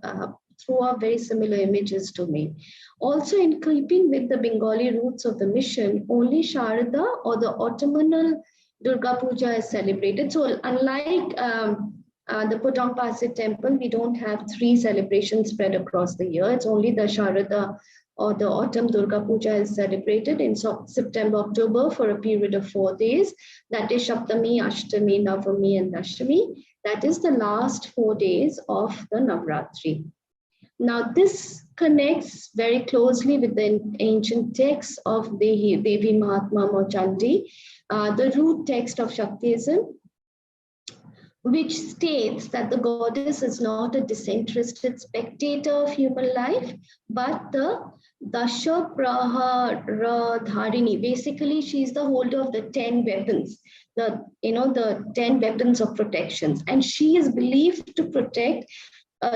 threw up very similar images to me. Also, in keeping with the Bengali roots of the mission, only Sharada or the autumnal Durga Puja is celebrated. So unlike the Potong Pasir temple, we don't have 3 celebrations spread across the year. It's only the Sharada or the autumn Durga Puja is celebrated in September, October for a period of 4 days. That is Saptami, Ashtami, Navami, and Dashami. That is the last 4 days of the Navratri. Now, this connects very closely with the ancient texts of Devi Mahatma or Chandi, the root text of Shaktism, which states that the goddess is not a disinterested spectator of human life, but the Dasha Prahara Dharini. Basically, she's the holder of the 10 weapons, the 10 weapons of protections. And she is believed to protect.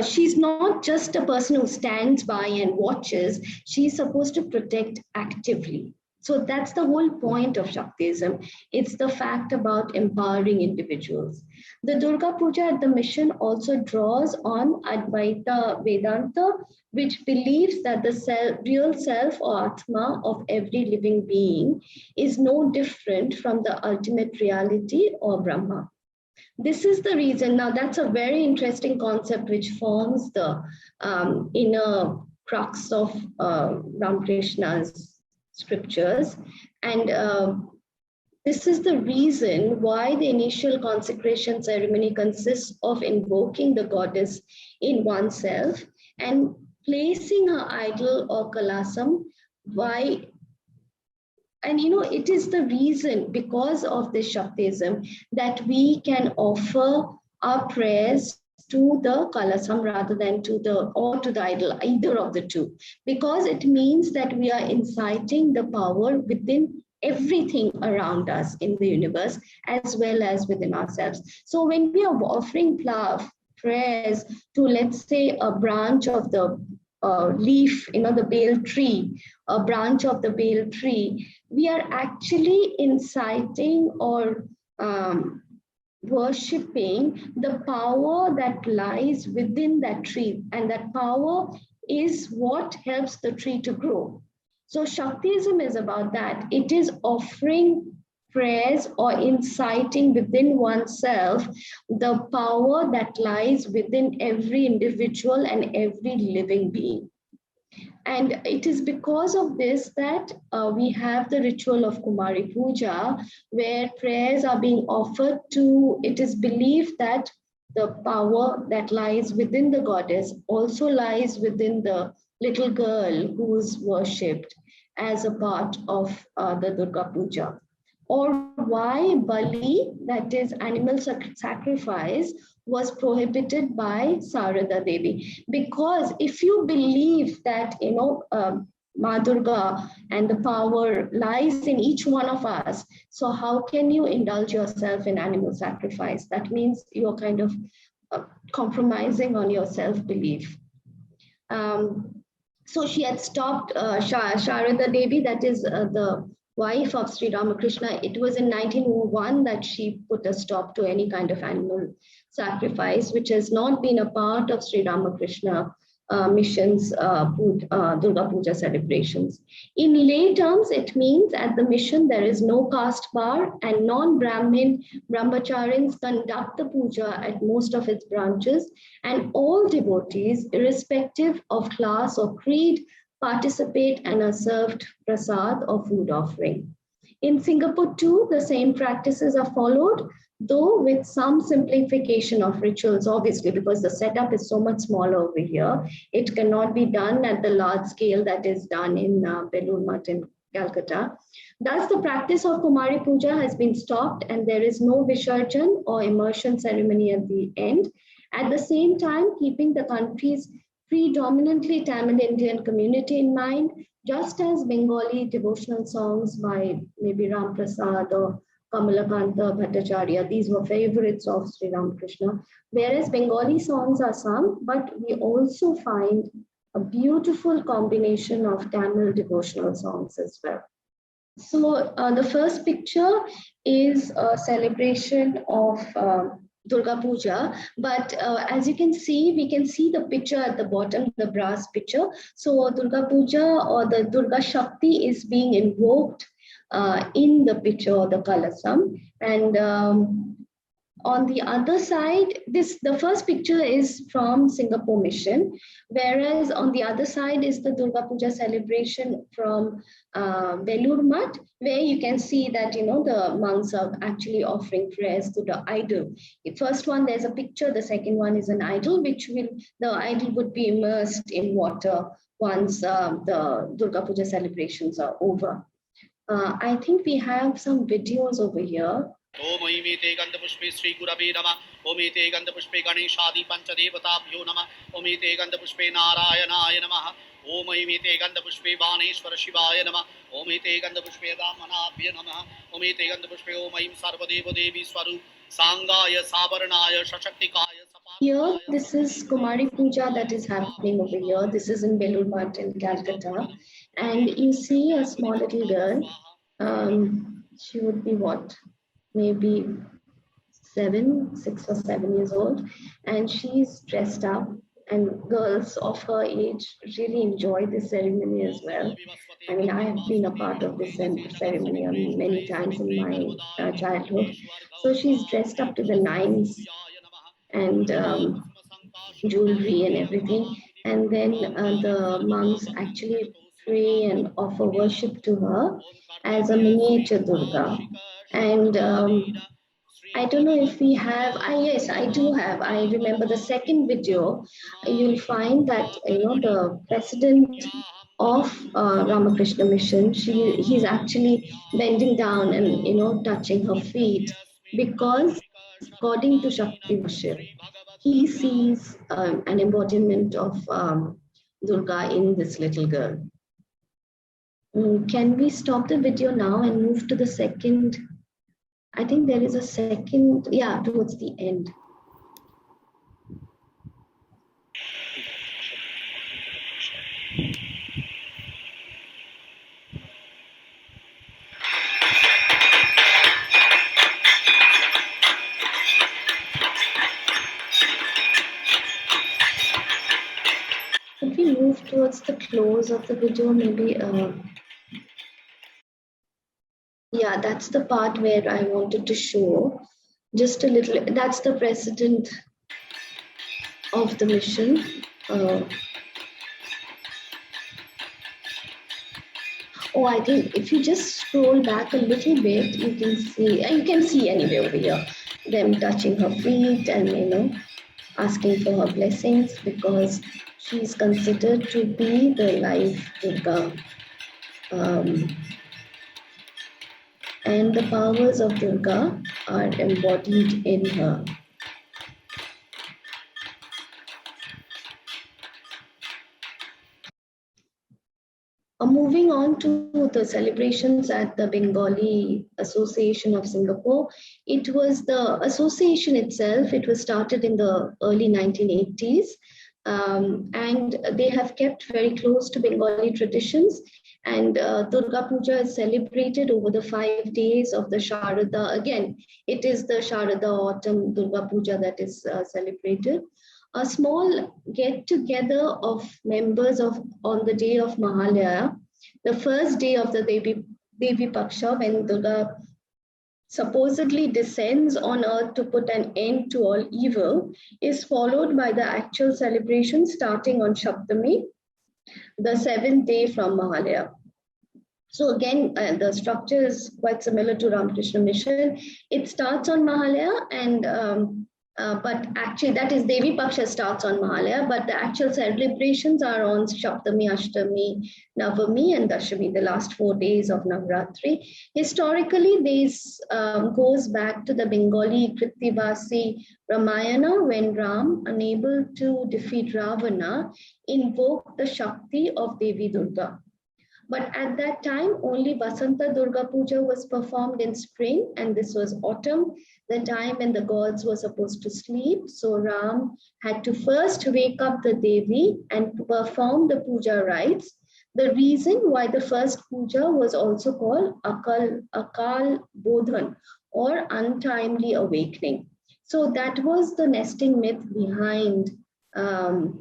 She's not just a person who stands by and watches. She's supposed to protect actively. So that's the whole point of Shaktism. It's the fact about empowering individuals. The Durga Puja at the mission also draws on Advaita Vedanta, which believes that the real self or Atma of every living being is no different from the ultimate reality or Brahma. This is the reason. Now, that's a very interesting concept which forms the inner crux of Ramakrishna's scriptures. And this is the reason why the initial consecration ceremony consists of invoking the goddess in oneself and placing her idol or kalasam. Why? And it is the reason, because of this Shaktism, that we can offer our prayers to the kalasam rather than to the idol, either of the two, because it means that we are inciting the power within everything around us in the universe as well as within ourselves. So when we are offering prayers to, let's say, a branch of the leaf, the bale tree, a branch of the bale tree, we are actually inciting or worshipping the power that lies within that tree, and that power is what helps the tree to grow. So Shaktism is about that. It is offering prayers or inciting within oneself the power that lies within every individual and every living being. And it is because of this that we have the ritual of Kumari Puja, where prayers are being offered to, it is believed that the power that lies within the goddess also lies within the little girl who is worshipped as a part of the Durga Puja. Or why Bali, that is animal sacrifice, was prohibited by Sarada Devi. Because if you believe that, Ma Durga and the power lies in each one of us, so how can you indulge yourself in animal sacrifice? That means you're kind of compromising on your self-belief. So she had stopped Sharada Devi, that is the wife of Sri Ramakrishna. It was in 1901 that she put a stop to any kind of animal sacrifice, which has not been a part of Sri Ramakrishna mission's Durga Puja celebrations. In lay terms, it means at the mission there is no caste bar, and non-Brahmin brahmacharins conduct the puja at most of its branches, and all devotees, irrespective of class or creed, participate and are served prasad or food offering. In Singapore too, the same practices are followed, though with some simplification of rituals, obviously, because the setup is so much smaller over here. It cannot be done at the large scale that is done in Belur Math in Calcutta. Thus, the practice of Kumari Puja has been stopped, and there is no Visarjan or immersion ceremony at the end. At the same time, keeping the country's predominantly Tamil Indian community in mind, just as Bengali devotional songs by maybe Ram Prasad or Kamalakanta Bhattacharya, these were favorites of Sri Ramakrishna, whereas Bengali songs are sung, but we also find a beautiful combination of Tamil devotional songs as well. So the first picture is a celebration of Durga Puja, but as you can see, we can see the picture at the bottom, the brass picture. So Durga Puja or the Durga Shakti is being invoked in the picture or the kalasam. And on the other side, the first picture is from Singapore Mission, whereas on the other side is the Durga Puja celebration from Belur Math, where you can see that the monks are actually offering prayers to the idol. The first one, there's a picture. The second one is an idol, the idol would be immersed in water once the Durga Puja celebrations are over. I think we have some videos over here.
ओम ऐमेते गंधपुष्पे श्री गुरवे नमः ओमेते गंधपुष्पे गणेशादि पंचदेवताभ्यो नमः ओमेते गंधपुष्पे नारायणाय नमः ओम ऐमेते गंधपुष्पे बाणेश्वर शिवाय नमः ओमेते गंधपुष्पे दामनाभ्य नमः ओमेते गंधपुष्पे ओम ऐं सर्वदेव देवी स्वरूप सांगाय सावरणाय सशक्तिकाय.
Here, this is Kumari Puja that is happening over here. This is in Belur Math in Calcutta. And you see a small little girl. She would be what? Maybe 6 or 7 years old, and she's dressed up, and girls of her age really enjoy this ceremony as well. I mean, I have been a part of this ceremony many times in my childhood. So she's dressed up to the nines and jewelry and everything, and then the monks actually pray and offer worship to her as a miniature Durga. And I don't know if we have, yes, I do have. I remember the second video, you'll find that, the president of Ramakrishna Mission, he's actually bending down and, touching her feet, because according to Shakti worship, he sees an embodiment of Durga in this little girl. Can we stop the video now and move to the second? I think there is a second, yeah, towards the end. If we move towards the close of the video, maybe, yeah, that's the part where I wanted to show just a little. That's the president of the mission. I think if you just scroll back a little bit, you can see anyway over here, them touching her feet and, asking for her blessings, because she's considered to be the life Durga. And the powers of Durga are embodied in her. Moving on to the celebrations at the Bengali Association of Singapore, it was the association itself, it was started in the early 1980s, and they have kept very close to Bengali traditions. And Durga Puja is celebrated over the 5 days of the Sharada. Again, it is the Sharada autumn Durga Puja that is celebrated. A small get-together of members on the day of Mahalaya, the first day of the Devi Paksha, when Durga supposedly descends on earth to put an end to all evil, is followed by the actual celebration starting on Saptami, the 7th day from Mahalaya. So again, the structure is quite similar to Ramakrishna Mission. It starts on Mahalaya, and but actually that is Devi Paksha starts on Mahalaya, but the actual celebrations are on Saptami, Ashtami, Navami, and Dashami, the last 4 days of Navratri. Historically, this goes back to the Bengali Kritivasi Ramayana, when Ram, unable to defeat Ravana, invoked the Shakti of Devi Durga. But at that time, only Vasanta Durga Puja was performed in spring, and this was autumn, the time when the gods were supposed to sleep. So Ram had to first wake up the Devi and perform the puja rites. The reason why the first puja was also called Akal Bodhan, or untimely awakening. So that was the nesting myth behind the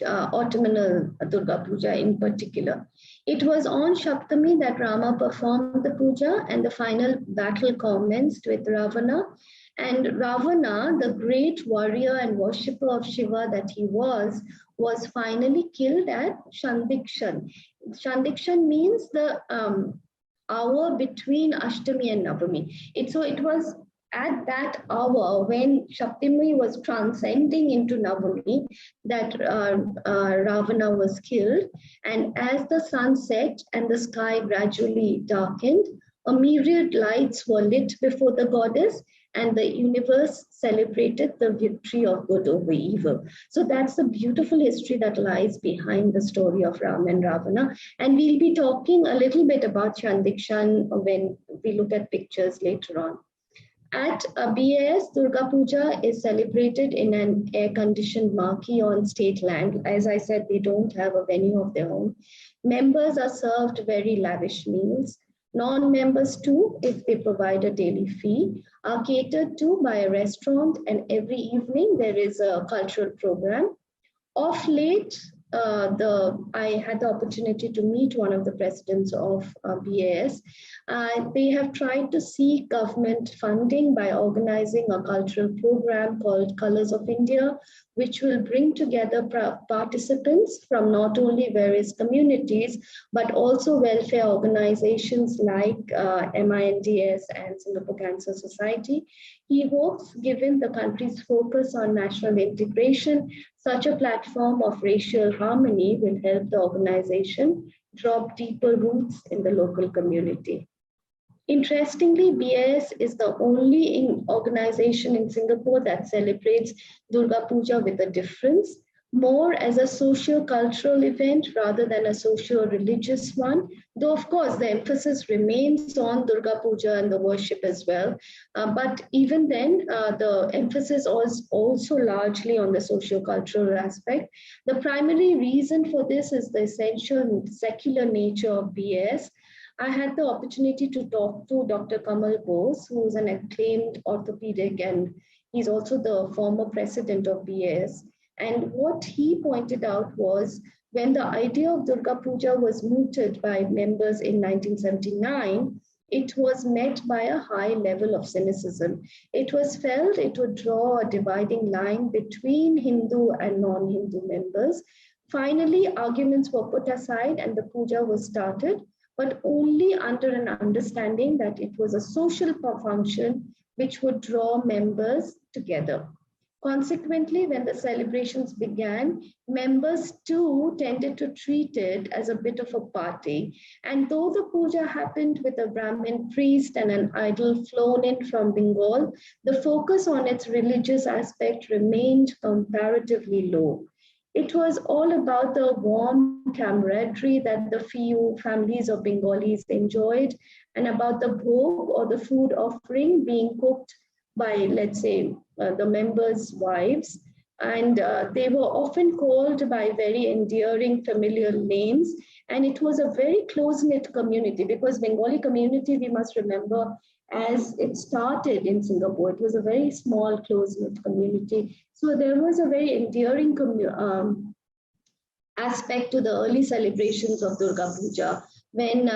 autumnal Durga Puja in particular. It was on Saptami that Rama performed the puja, and the final battle commenced with Ravana. And Ravana, the great warrior and worshipper of Shiva that he was finally killed at Shandikshan. Shandikshan means the hour between Ashtami and Navami. It was at that hour when Saptami was transcending into Navami that Ravana was killed. And as the sun set and the sky gradually darkened, a myriad lights were lit before the goddess, and the universe celebrated the victory of good over evil. So that's the beautiful history that lies behind the story of Ram and Ravana. And we'll be talking a little bit about Shandikshan when we look at pictures later on. At BAS, Durga Puja is celebrated in an air-conditioned marquee on state land. As I said, they don't have a venue of their own. Members are served very lavish meals. Non-members too, if they provide a daily fee, are catered to by a restaurant, and every evening there is a cultural program. Of late, I had the opportunity to meet one of the presidents of BAS. They have tried to seek government funding by organizing a cultural program called Colors of India, which will bring together participants from not only various communities, but also welfare organizations like MINDS and Singapore Cancer Society. He hopes, given the country's focus on national integration, such a platform of racial harmony will help the organization drop deeper roots in the local community. Interestingly, BAS is the only organization in Singapore that celebrates Durga Puja with a difference, more as a socio-cultural event rather than a socio-religious one, though of course the emphasis remains on Durga Puja and the worship as well. But even then, the emphasis is also largely on the socio-cultural aspect. The primary reason for this is the essential secular nature of BAS. I had the opportunity to talk to Dr. Kamal Bose, who is an acclaimed orthopedic, and he's also the former president of BAS. And what he pointed out was, when the idea of Durga Puja was mooted by members in 1979, it was met by a high level of cynicism. It was felt it would draw a dividing line between Hindu and non-Hindu members. Finally, arguments were put aside and the puja was started, but only under an understanding that it was a social function which would draw members together. Consequently, when the celebrations began, members too tended to treat it as a bit of a party. And though the puja happened with a Brahmin priest and an idol flown in from Bengal, the focus on its religious aspect remained comparatively low. It was all about the warm camaraderie that the few families of Bengalis enjoyed, and about the bhog, or the food offering, being cooked by, let's say, the members' wives. And they were often called by very endearing familiar names. And it was a very close-knit community, because Bengali community, we must remember, as it started in Singapore, it was a very small, close-knit community. So there was a very endearing aspect to the early celebrations of Durga Puja, when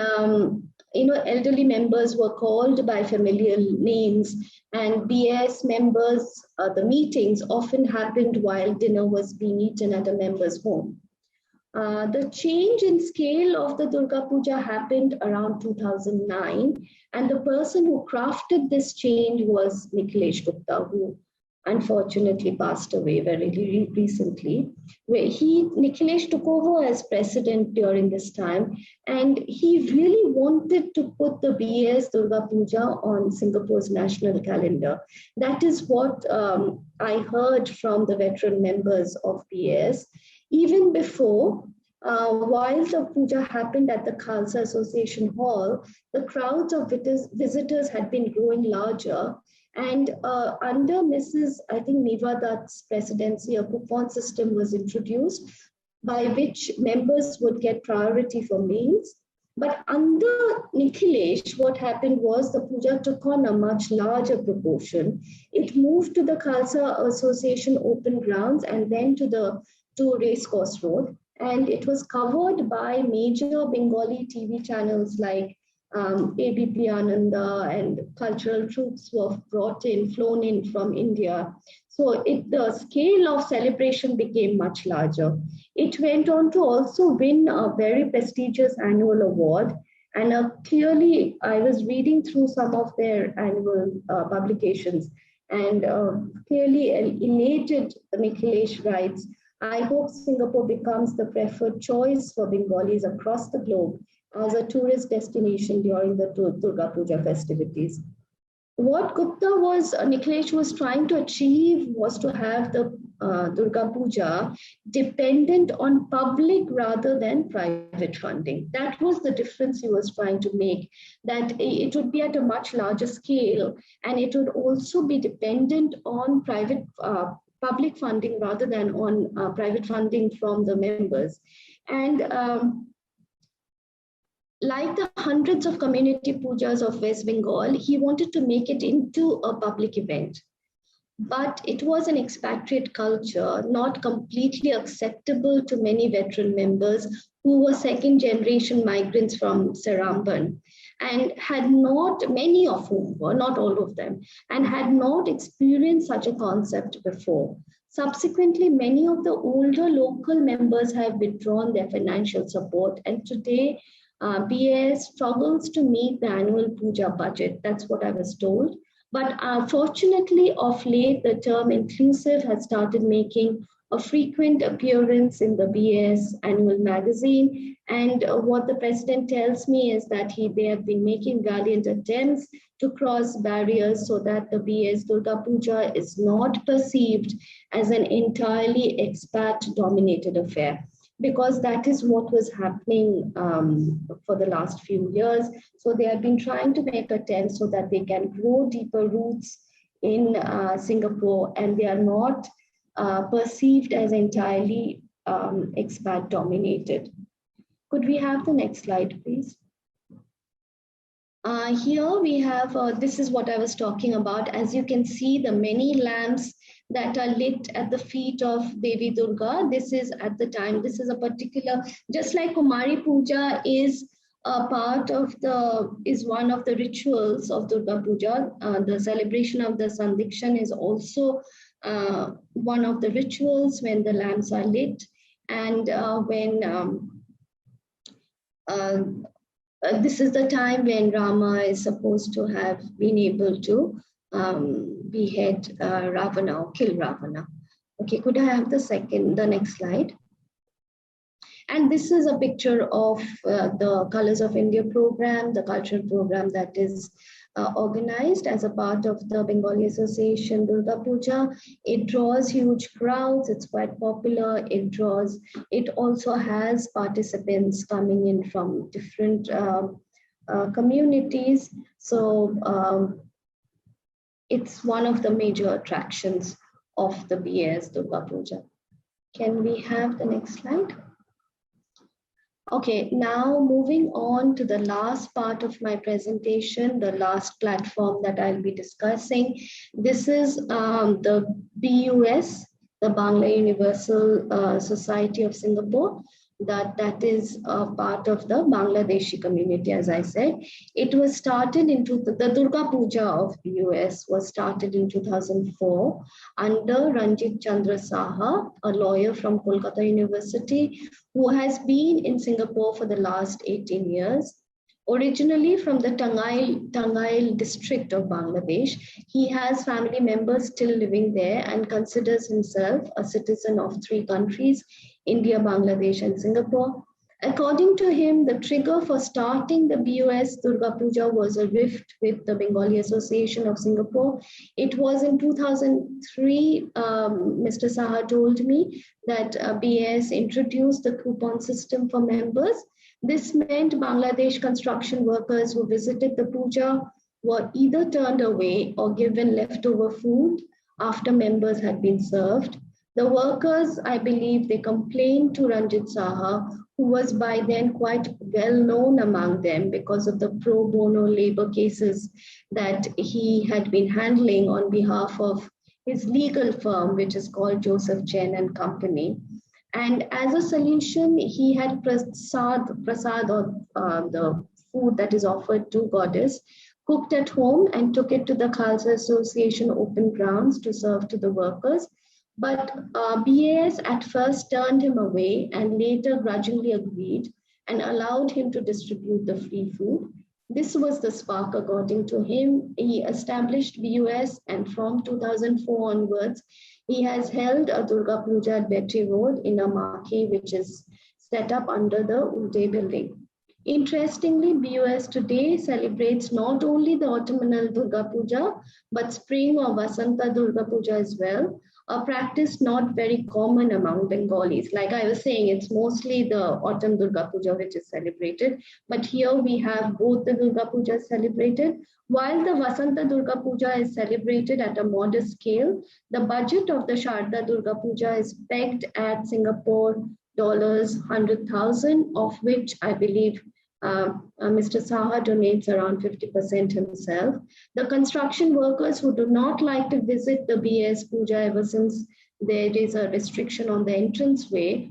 elderly members were called by familiar names, and BAS members, the meetings often happened while dinner was being eaten at a member's home. The change in scale of the Durga Puja happened around 2009, and the person who crafted this change was Nikhilesh Gupta, who unfortunately passed away very recently. Nikhilesh took over as president during this time, and he really wanted to put the BAS Durga Puja on Singapore's national calendar. That is what I heard from the veteran members of BAS. Even before, while the puja happened at the Khalsa Association Hall, the crowds of visitors had been growing larger. And under Mrs. Niva Dutt's presidency, a coupon system was introduced by which members would get priority for meals. But under Nikhilesh, what happened was the puja took on a much larger proportion. It moved to the Khalsa Association open grounds and then to Racecourse Road. And it was covered by major Bengali TV channels like ABP Ananda, and cultural troops were flown in from India. So the scale of celebration became much larger. It went on to also win a very prestigious annual award. And clearly, I was reading through some of their annual publications, and clearly elated Nikhilesh writes, I hope Singapore becomes the preferred choice for Bengalis across the globe as a tourist destination during the Durga Puja festivities. What Nikhilesh was trying to achieve was to have the Durga Puja dependent on public rather than private funding. That was the difference he was trying to make, that it would be at a much larger scale, and it would also be dependent on public funding rather than on private funding from the members. And like the hundreds of community pujas of West Bengal, he wanted to make it into a public event. But it was an expatriate culture, not completely acceptable to many veteran members who were second-generation migrants from Seramban, and had not, many of whom were, not all of them, and had not experienced such a concept before. Subsequently, many of the older local members have withdrawn their financial support, and today, BAS struggles to meet the annual puja budget. That's what I was told. But fortunately, of late, the term inclusive has started making a frequent appearance in the BAS annual magazine. And what the president tells me is that they have been making valiant attempts to cross barriers so that the BAS Durga Puja is not perceived as an entirely expat-dominated affair, because that is what was happening for the last few years. So they have been trying to make attempts so that they can grow deeper roots in Singapore, and they are not perceived as entirely expat dominated. Could we have the next slide, please? Here we have, this is what I was talking about. As you can see, the many lamps that are lit at the feet of Devi Durga. This is at the time, this is a particular, just like Kumari Puja is a part of is one of the rituals of Durga Puja. The celebration of the Sandikshan is also one of the rituals when the lamps are lit. And this is the time when Rama is supposed to have been able to behead Ravana or kill Ravana. Okay, could I have the next slide? And this is a picture of the Colors of India program, the cultural program that is organized as a part of the Bengali Association Durga Puja. It draws huge crowds, it's quite popular. It also has participants coming in from different communities. So it's one of the major attractions of the BAS Durga Puja. Can we have the next slide? Okay, now moving on to the last part of my presentation, the last platform that I'll be discussing. This is the BUS, the Bangla Universal Society of Singapore. That is a part of the Bangladeshi community, as I said. It was started the Durga Puja of BUS was started in 2004 under Ranjit Chandra Saha, a lawyer from Kolkata University, who has been in Singapore for the last 18 years. Originally from the Tangail district of Bangladesh, he has family members still living there and considers himself a citizen of 3 countries, India, Bangladesh, and Singapore. According to him, the trigger for starting the BUS Durga Puja was a rift with the Bengali Association of Singapore. It was in 2003, Mr. Saha told me, that BS introduced the coupon system for members. This meant Bangladesh construction workers who visited the puja were either turned away or given leftover food after members had been served. The workers, I believe, they complained to Ranjit Saha, who was by then quite well known among them because of the pro bono labor cases that he had been handling on behalf of his legal firm, which is called Joseph Chen and Company. And as a solution, he had prasad or the food that is offered to goddess, cooked at home and took it to the Khalsa Association open grounds to serve to the workers. But BAS at first turned him away and later grudgingly agreed and allowed him to distribute the free food. This was the spark, according to him. He established BUS, and from 2004 onwards, he has held a Durga Puja at Betri Road in a marquee which is set up under the Uday building. Interestingly, BUS today celebrates not only the autumnal Durga Puja, but spring or Vasanta Durga Puja as well, a practice not very common among Bengalis. Like I was saying, it's mostly the autumn Durga Puja which is celebrated, but here we have both the Durga Puja celebrated. While the Vasanta Durga Puja is celebrated at a modest scale, the budget of the Sharda Durga Puja is pegged at Singapore dollars 100,000, of which I believe Mr. Saha donates around 50% himself. The construction workers who do not like to visit the BS Puja ever since there is a restriction on the entranceway,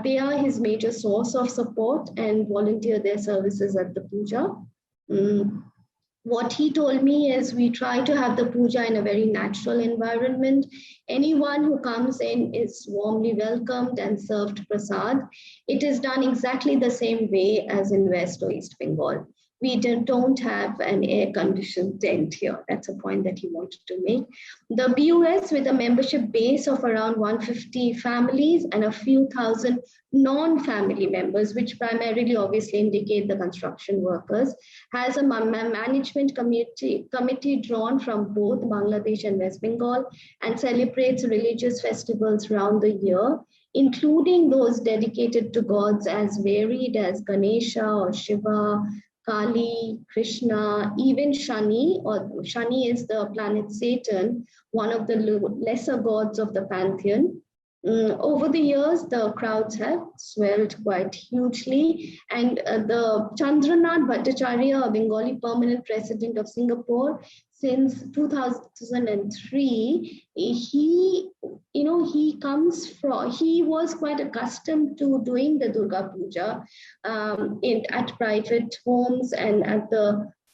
they are his major source of support and volunteer their services at the puja. What he told me is we try to have the puja in a very natural environment. Anyone who comes in is warmly welcomed and served prasad. It is done exactly the same way as in West or East Bengal. We don't have an air-conditioned tent here. That's a point that he wanted to make. The BUS, with a membership base of around 150 families and a few thousand non-family members, which primarily obviously indicate the construction workers, has a management committee drawn from both Bangladesh and West Bengal and celebrates religious festivals round the year, including those dedicated to gods as varied as Ganesha or Shiva, Kali, Krishna, even Shani, or Shani is the planet Saturn, one of the lesser gods of the pantheon. Over the years, the crowds have swelled quite hugely, and the Chandranath Bhattacharya, a Bengali permanent resident of Singapore since 2003, he was quite accustomed to doing the Durga Puja at private homes and at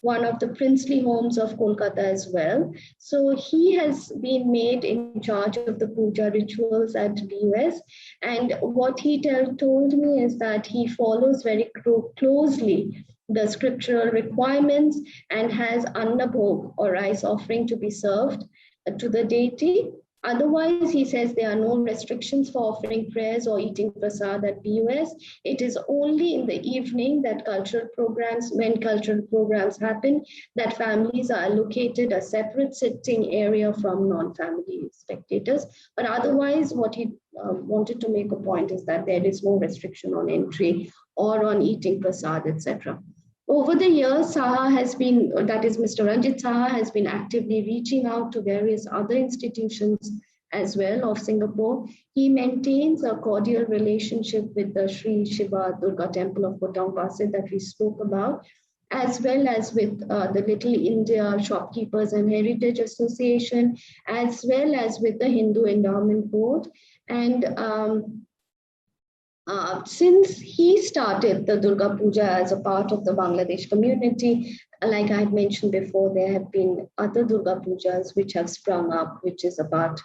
one of the princely homes of Kolkata as well. So he has been made in charge of the puja rituals at BUS. And what he told me is that he follows very closely the scriptural requirements and has annabhog or rice offering to be served to the deity. Otherwise, he says there are no restrictions for offering prayers or eating prasad at BUS. It is only in the evening that when cultural programs happen, that families are allocated a separate sitting area from non-family spectators. But otherwise, what he wanted to make a point is that there is no restriction on entry or on eating prasad, etc. Over the years, Mr. Ranjit Saha has been actively reaching out to various other institutions as well of Singapore. He maintains a cordial relationship with the Sri Shiva Durga Temple of Potong Pasir that we spoke about, as well as with the Little India Shopkeepers and Heritage Association, as well as with the Hindu Endowment Board. And since he started the Durga Puja as a part of the Bangladesh community, like I had mentioned before, there have been other Durga Pujas which have sprung up, which is a part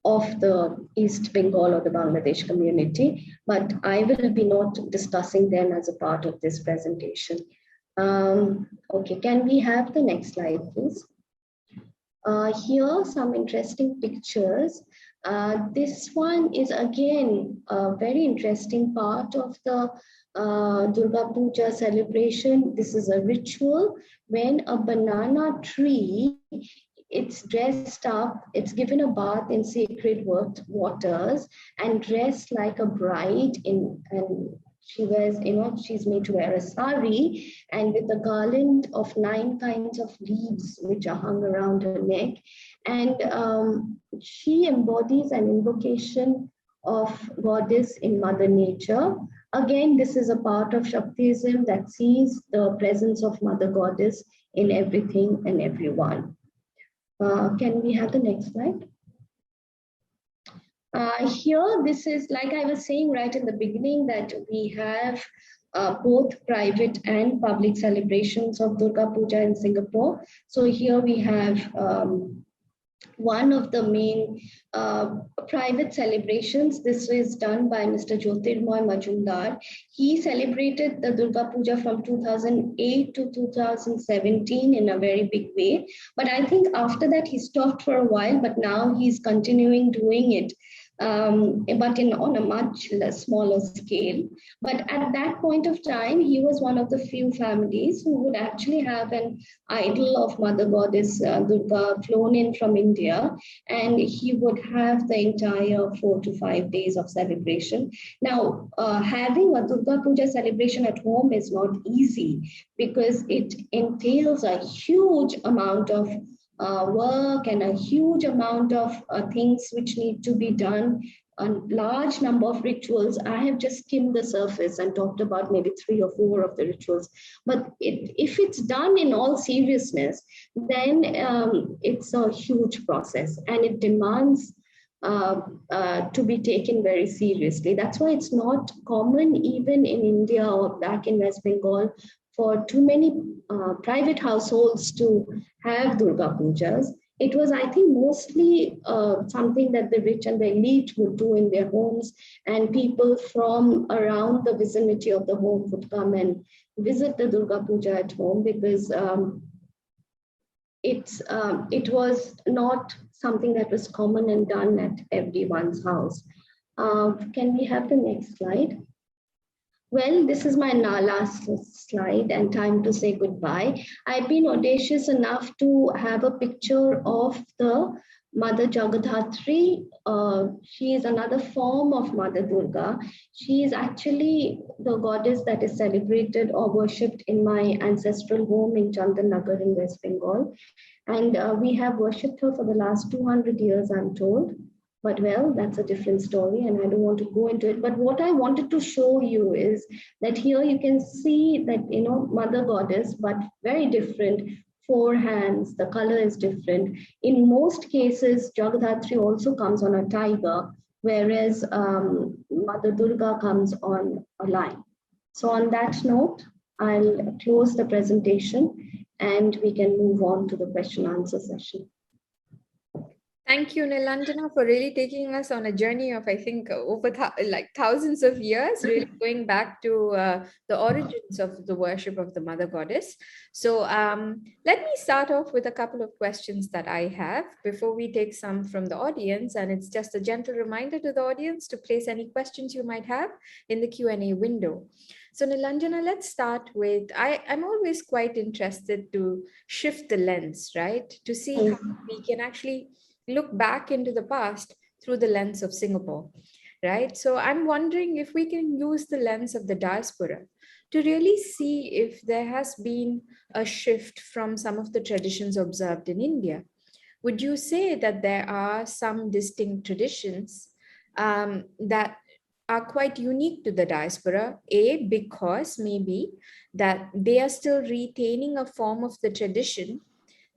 of the East Bengal or the Bangladesh community, but I will be not discussing them as a part of this presentation. Okay, can we have the next slide, please? Here are some interesting pictures. This one is again a very interesting part of the Durga Puja celebration. This is a ritual when a banana tree, it's dressed up, it's given a bath in sacred waters and dressed like a bride and She wears, she's made to wear a sari and with a garland of 9 kinds of leaves which are hung around her neck. And she embodies an invocation of goddess in Mother Nature. Again, this is a part of Shaktism that sees the presence of Mother Goddess in everything and everyone. Can we have the next slide? Here, this is like I was saying right in the beginning that we have both private and public celebrations of Durga Puja in Singapore. So here we have one of the main private celebrations. This is done by Mr. Jyotirmoy Majumdar. He celebrated the Durga Puja from 2008 to 2017 in a very big way. But I think after that he stopped for a while, but now he's continuing doing it. But on a much smaller scale. But at that point of time, he was one of the few families who would actually have an idol of Mother Goddess Durga flown in from India, and he would have the entire 4 to 5 days of celebration. Now, having a Durga Puja celebration at home is not easy because it entails a huge amount of work and a huge amount of things which need to be done, a large number of rituals. I have just skimmed the surface and talked about maybe 3 or 4 of the rituals. But if it's done in all seriousness, then it's a huge process and it demands to be taken very seriously. That's why it's not common even in India or back in West Bengal for too many private households to have Durga Pujas. It was, I think, mostly something that the rich and the elite would do in their homes, and people from around the vicinity of the home would come and visit the Durga Puja at home because it was not something that was common and done at everyone's house. Can we have the next slide? Well, this is my last slide and time to say goodbye. I've been audacious enough to have a picture of the Mother Jagadhatri. She is another form of Mother Durga. She is actually the goddess that is celebrated or worshipped in my ancestral home in Chandanagar in West Bengal. And we have worshipped her for the last 200 years, I'm told. But well, that's a different story and I don't want to go into it. But what I wanted to show you is that here you can see that, Mother Goddess, but very different, 4 hands, the color is different. In most cases, Jagadhatri also comes on a tiger, whereas Mother Durga comes on a lion. So on that note, I'll close the presentation and we can move on to the question answer session.
Thank you, Nilanjana, for really taking us on a journey of, I think, over thousands of years, really going back to the origins of the worship of the Mother Goddess. So let me start off with a couple of questions that I have before we take some from the audience. And it's just a gentle reminder to the audience to place any questions you might have in the Q&A window. So Nilanjana, let's start with, I'm always quite interested to shift the lens, right? To see how we can actually look back into the past through the lens of Singapore, right? So I'm wondering if we can use the lens of the diaspora to really see if there has been a shift from some of the traditions observed in India. Would you say that there are some distinct traditions that are quite unique to the diaspora? Because maybe that they are still retaining a form of the tradition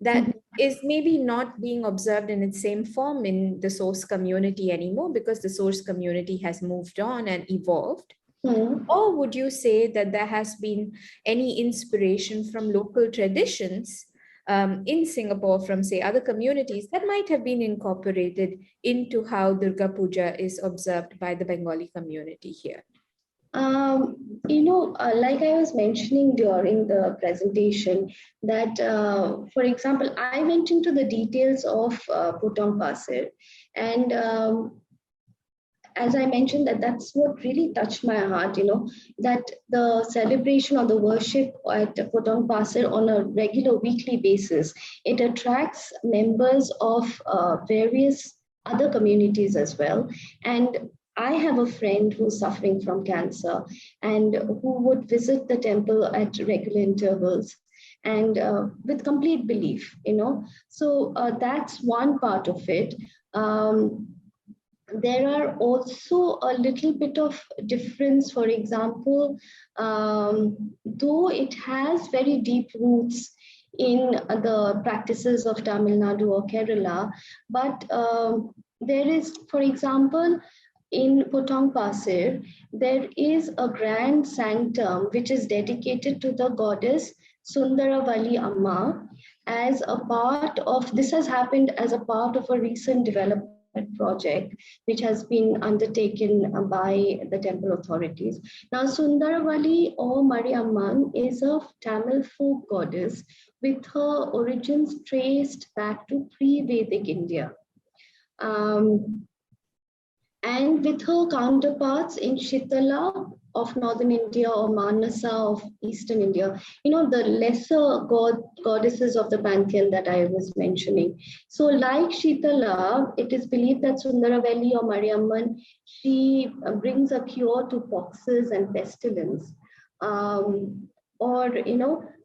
that is maybe not being observed in its same form in the source community anymore because the source community has moved on and evolved? Or would you say that there has been any inspiration from local traditions in Singapore from, say, other communities that might have been incorporated into how Durga Puja is observed by the Bengali community here?
Like I was mentioning during the presentation that, for example, I went into the details of Potong Pasir, and as I mentioned, that's what really touched my heart, that the celebration or the worship at Potong Pasir on a regular weekly basis, it attracts members of various other communities as well. And I have a friend who's suffering from cancer and who would visit the temple at regular intervals and with complete belief, So that's one part of it. There are also a little bit of difference. For example, though it has very deep roots in the practices of Tamil Nadu or Kerala, but there is, for example, in Potong Pasir, there is a grand sanctum which is dedicated to the goddess Sundaravali Amma as a part of, this has happened as a part of a recent development project which has been undertaken by the temple authorities. Now, Sundaravali or Mariamman is a Tamil folk goddess with her origins traced back to pre-Vedic India. And with her counterparts in Shitala of northern India or Manasa of eastern India, the lesser goddesses of the pantheon that I was mentioning. So like Shitala, it is believed that Sundaravali or Mariamman, she brings a cure to poxes and pestilence.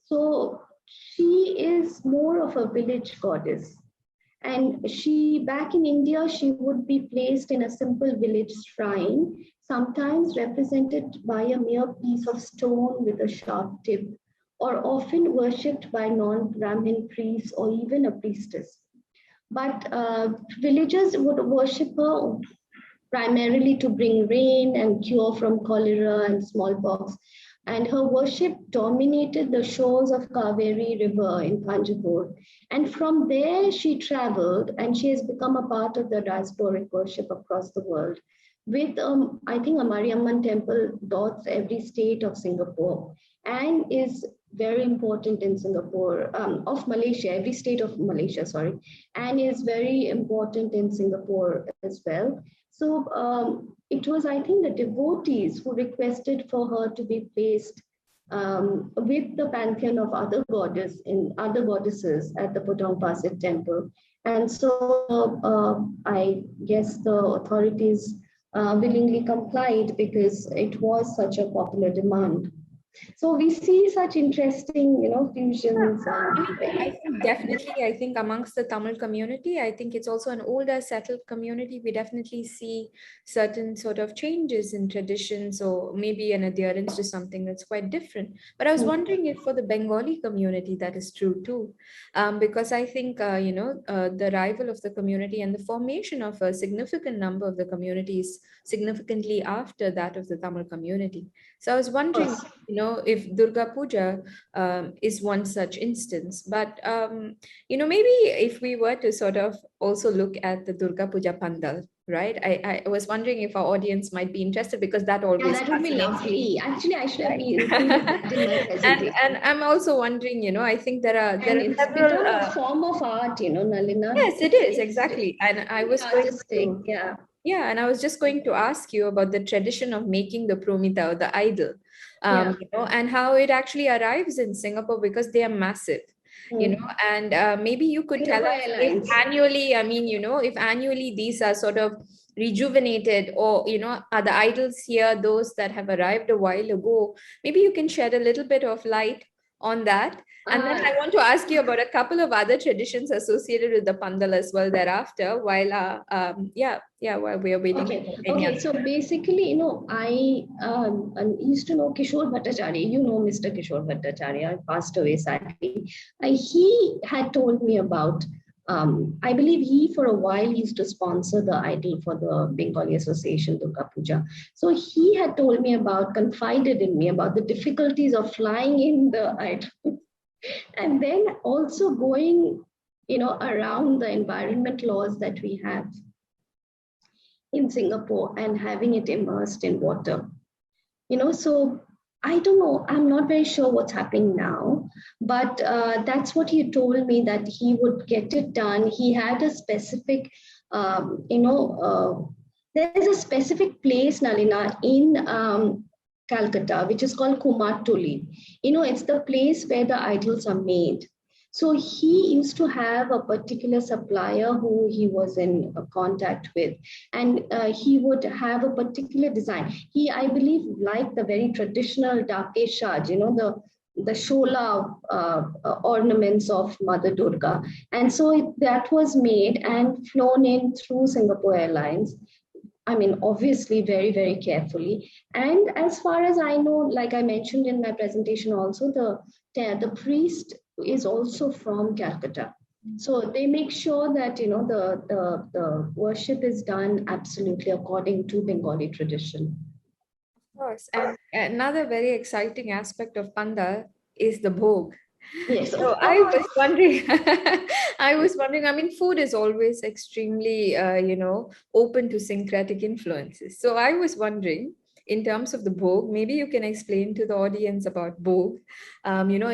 So she is more of a village goddess. And she, back in India, she would be placed in a simple village shrine, sometimes represented by a mere piece of stone with a sharp tip, or often worshipped by non-Brahmin priests or even a priestess. But villagers would worship her primarily to bring rain and cure from cholera and smallpox. And her worship dominated the shores of Kaveri River in Thanjavur. And from there, she traveled and she has become a part of the diasporic worship across the world. With, I think, a Mariamman temple dots every state of Singapore and is very important in Singapore, of Malaysia, every state of Malaysia, sorry, and is very important in Singapore as well. So it was, I think, the devotees who requested for her to be placed with the pantheon of other goddesses at the Potong Pasir temple. And so I guess the authorities willingly complied because it was such a popular demand. So we see such interesting, fusions.
I think definitely, I think amongst the Tamil community, I think it's also an older settled community. We definitely see certain sort of changes in traditions or maybe an adherence to something that's quite different. But I was wondering if for the Bengali community, that is true too. Because I think, the arrival of the community and the formation of a significant number of the communities significantly after that of the Tamil community. So I was wondering, if Durga Puja is one such instance, but maybe if we were to sort of also look at the Durga Puja Pandal, right? I was wondering if our audience might be interested because that always
that would be lovely. Actually, I should have been
and I'm also wondering, I think there are
it's
several
a form of art, Nalina.
Yes, it is exactly, and I was
artistic,
and I was just going to ask you about the tradition of making the promita or the idol, and how it actually arrives in Singapore because they are massive, and maybe you could tell us if annually, if annually these are sort of rejuvenated or, are the idols here those that have arrived a while ago? Maybe you can shed a little bit of light on that. And then I want to ask you about a couple of other traditions associated with the Pandal as well thereafter, while while we are waiting.
Okay. So basically, I used to know Kishore Bhattacharya. Mr. Kishore Bhattacharya passed away sadly. He had told me about, I believe he for a while used to sponsor the idol for the Bengali Association Durga Puja. So he had told me confided in me about the difficulties of flying in the idol. And then also going, around the environment laws that we have in Singapore and having it immersed in water. So I don't know, I'm not very sure what's happening now, but that's what he told me, that he would get it done. He had a specific, there's a specific place, Nalina, in Calcutta, which is called Kumartuli. It's the place where the idols are made. So he used to have a particular supplier who he was in contact with, and he would have a particular design. He, I believe, liked the very traditional Dakeshaj, the Shola ornaments of Mother Durga. And so that was made and flown in through Singapore Airlines. I mean, obviously, very, very carefully. And as far as I know, like I mentioned in my presentation also, the priest is also from Calcutta. So they make sure that, the worship is done absolutely according to Bengali tradition.
Of course. And another very exciting aspect of Panda is the bhog.
Yes.
So I was wondering, I mean, food is always extremely, open to syncretic influences. So I was wondering, in terms of the bhog, maybe you can explain to the audience about bhog.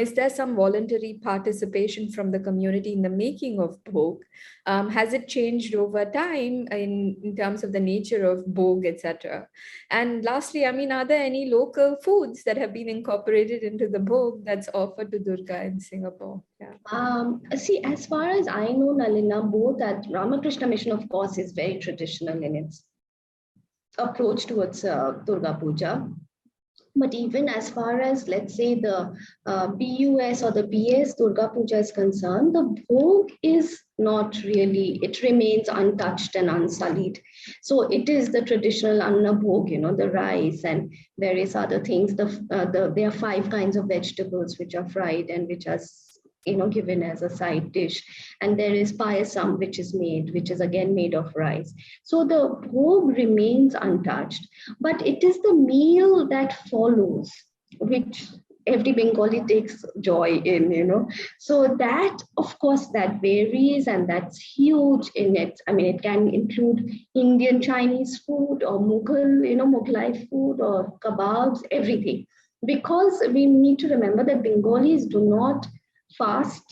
Is there some voluntary participation from the community in the making of bhog? Has it changed over time in terms of the nature of bhog, etc.? And lastly, I mean, are there any local foods that have been incorporated into the bhog that's offered to Durga in Singapore? Yeah.
See, as far as I know, Nalina, both at Ramakrishna Mission, of course, is very traditional in its approach towards Durga Puja. But even as far as, let's say, the BUS or the BS Durga Puja is concerned, the bhog is not really, it remains untouched and unsullied. So it is the traditional Anna bhog, the rice and various other things. There are 5 kinds of vegetables which are fried and which are given as a side dish. And there is payasam, which is again made of rice. So the bhog remains untouched, but it is the meal that follows, which every Bengali takes joy in, So that, of course, that varies, and that's huge in it. I mean, it can include Indian Chinese food or Mughlai food or kebabs, everything. Because we need to remember that Bengalis do not fast.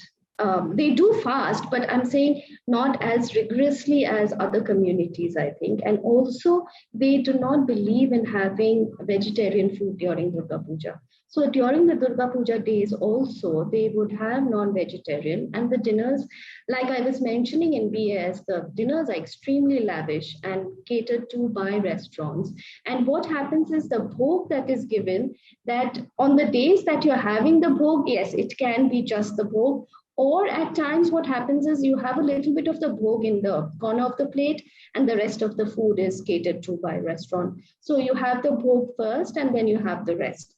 They do fast, but I'm saying not as rigorously as other communities, I think. And also, they do not believe in having vegetarian food during Durga Puja. So during the Durga Puja days also, they would have non-vegetarian, and the dinners, like I was mentioning in BS, the dinners are extremely lavish and catered to by restaurants. And what happens is the bhog that is given, that on the days that you're having the bhog, yes, it can be just the bhog, or at times what happens is you have a little bit of the bhog in the corner of the plate and the rest of the food is catered to by restaurant. So you have the bhog first and then you have the rest.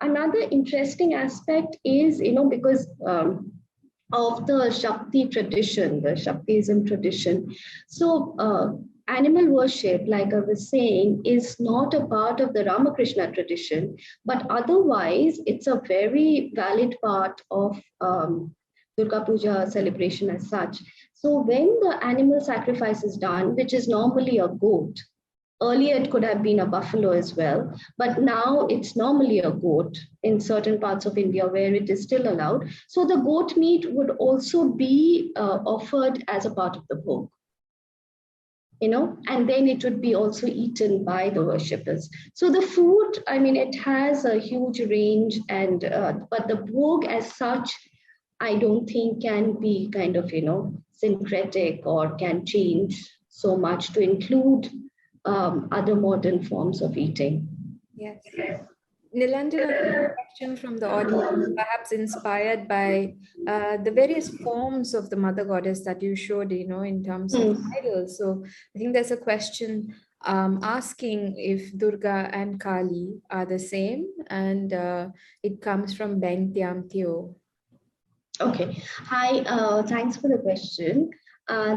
Another interesting aspect is, because of the Shakti tradition, the Shaktism tradition. So animal worship, like I was saying, is not a part of the Ramakrishna tradition, but otherwise it's a very valid part of Durga Puja celebration as such. So when the animal sacrifice is done, which is normally a goat, earlier it could have been a buffalo as well, but now it's normally a goat in certain parts of India where it is still allowed. So the goat meat would also be offered as a part of the bhog. And then it would be also eaten by the worshippers. So the food, I mean, it has a huge range, and but the bhog as such, I don't think can be kind of, syncretic or can change so much to include other modern forms of eating.
Yes. Nilanjana, a question from the audience, perhaps inspired by the various forms of the Mother Goddess that you showed, in terms of idols. So I think there's a question asking if Durga and Kali are the same, and it comes from Beng Tiam Teo.
Okay. Hi, thanks for the question.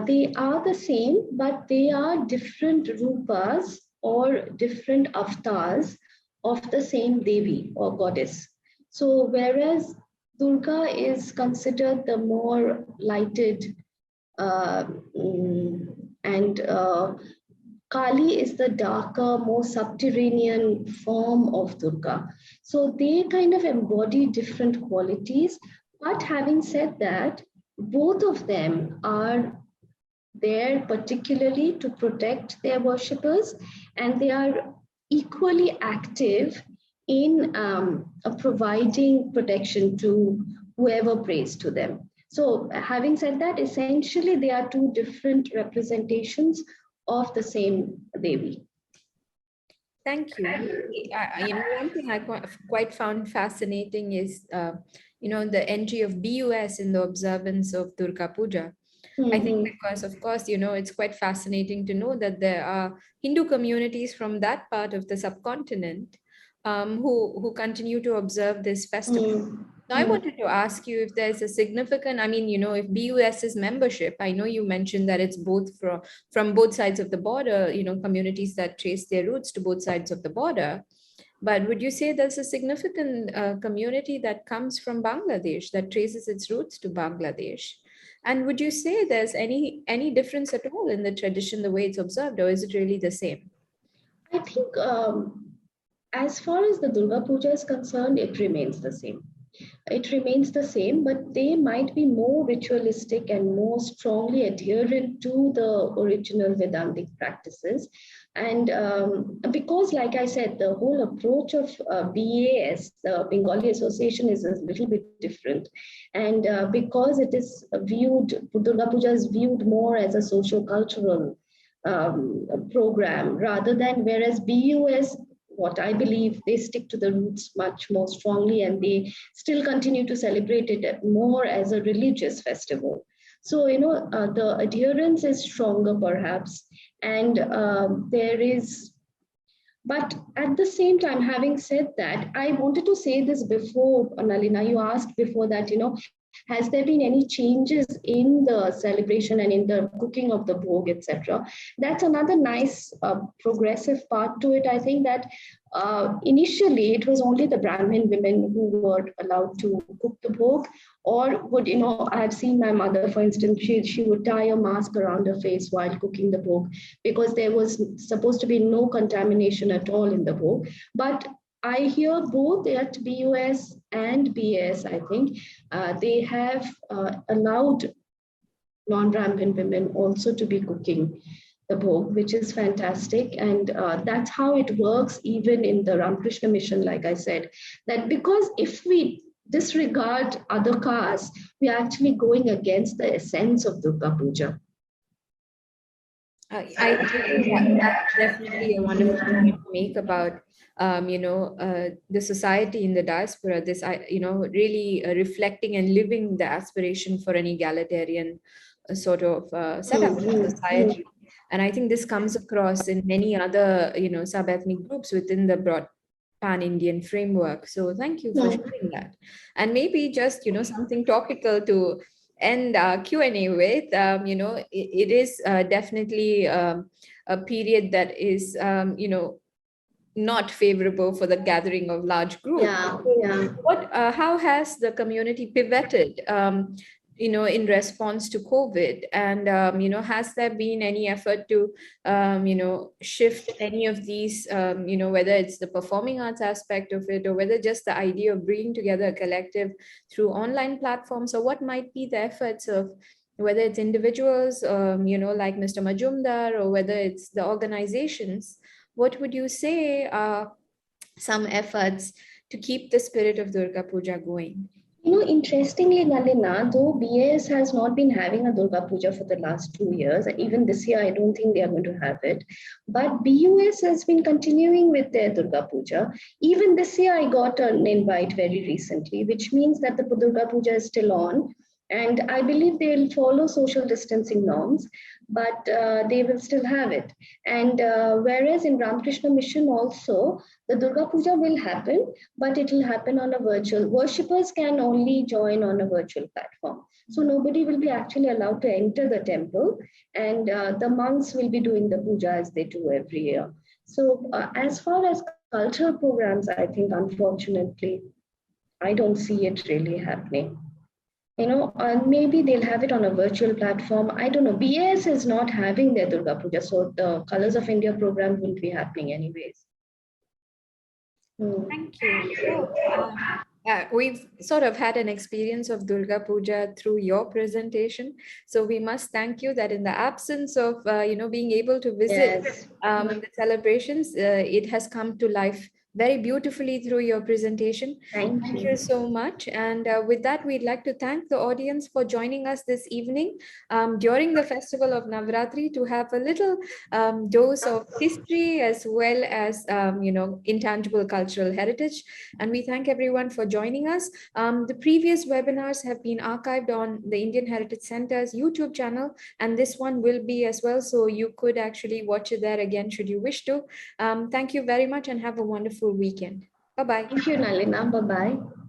They are the same, but they are different rupas or different avatars of the same Devi or goddess. So whereas Durga is considered the more lighted and Kali is the darker, more subterranean form of Durga. So they kind of embody different qualities. But having said that, both of them are there particularly to protect their worshippers, and they are equally active in providing protection to whoever prays to them. So having said that, essentially they are two different representations of the same Devi.
Thank you. One thing I quite found fascinating is, the entry of BUS in the observance of Durga Puja. I think because, of course, it's quite fascinating to know that there are Hindu communities from that part of the subcontinent who continue to observe this festival. So I wanted to ask you if there's a significant, if BUS's membership, I know you mentioned that it's both from both sides of the border, communities that trace their roots to both sides of the border. But would you say there's a significant community that comes from Bangladesh, that traces its roots to Bangladesh? And would you say there's any difference at all in the tradition, the way it's observed, or is it really the same?
I think as far as the Durga Puja is concerned, it remains the same. It remains the same, but they might be more ritualistic and more strongly adherent to the original Vedantic practices. And because, like I said, the whole approach of BAS, the Bengali Association, is a little bit different. And because it is viewed, Durga Puja is viewed more as a socio-cultural program rather than, whereas BUS, what I believe, they stick to the roots much more strongly and they still continue to celebrate it more as a religious festival. So, the adherence is stronger perhaps. And there is, but at the same time, having said that, I wanted to say this before, Nalina, you asked before that, has there been any changes in the celebration and in the cooking of the bhog, etc.? That's another nice progressive part to it. I think that initially it was only the Brahmin women who were allowed to cook the bhog, or would, I've seen my mother, for instance, she would tie a mask around her face while cooking the bhog because there was supposed to be no contamination at all in the bhog. But I hear both at BUS and BS, I think, they have allowed non-Brahmin women also to be cooking the bhog, which is fantastic. And that's how it works even in the Ramakrishna mission, like I said, that because if we disregard other castes, we are actually going against the essence of Durga Puja.
I think that's definitely a wonderful point to make about the society in the diaspora. This really reflecting and living the aspiration for an egalitarian sort of setup in society. And I think this comes across in many other sub-ethnic groups within the broad pan-Indian framework. So thank you for sharing that. And maybe just something topical to end Q&A with, it is definitely a period that is, not favorable for the gathering of large groups. How has the community pivoted, in response to COVID? And, has there been any effort to, shift any of these, whether it's the performing arts aspect of it, or whether just the idea of bringing together a collective through online platforms, or what might be the efforts of whether it's individuals, like Mr. Majumdar, or whether it's the organizations? What would you say are some efforts to keep the spirit of Durga Puja going?
Interestingly, Nalina, though BAS has not been having a Durga Puja for the last 2 years, even this year, I don't think they are going to have it. But BUS has been continuing with their Durga Puja. Even this year, I got an invite very recently, which means that the Durga Puja is still on. And I believe they'll follow social distancing norms, but they will still have it. And whereas in Ramakrishna Mission also, the Durga Puja will happen, but it will happen on a virtual. Worshippers can only join on a virtual platform. So nobody will be actually allowed to enter the temple, and the monks will be doing the puja as they do every year. So as far as cultural programs, I think, unfortunately, I don't see it really happening. Maybe they'll have it on a virtual platform. I don't know. BAS is not having their Durga Puja, so the Colors of India program won't be happening anyways.
Thank you. We've sort of had an experience of Durga Puja through your presentation. So we must thank you that in the absence of, being able to visit the celebrations, it has come to life very beautifully through your presentation.
Thank
Thank
you.
you so much. And with that, we'd like to thank the audience for joining us this evening during the festival of Navratri to have a little dose of history as well as, intangible cultural heritage. And we thank everyone for joining us. The previous webinars have been archived on the Indian Heritage Center's YouTube channel, and this one will be as well. So you could actually watch it there again should you wish to. Thank you very much and have a wonderful weekend. Bye-bye.
Thank you, Nalina. Bye-bye.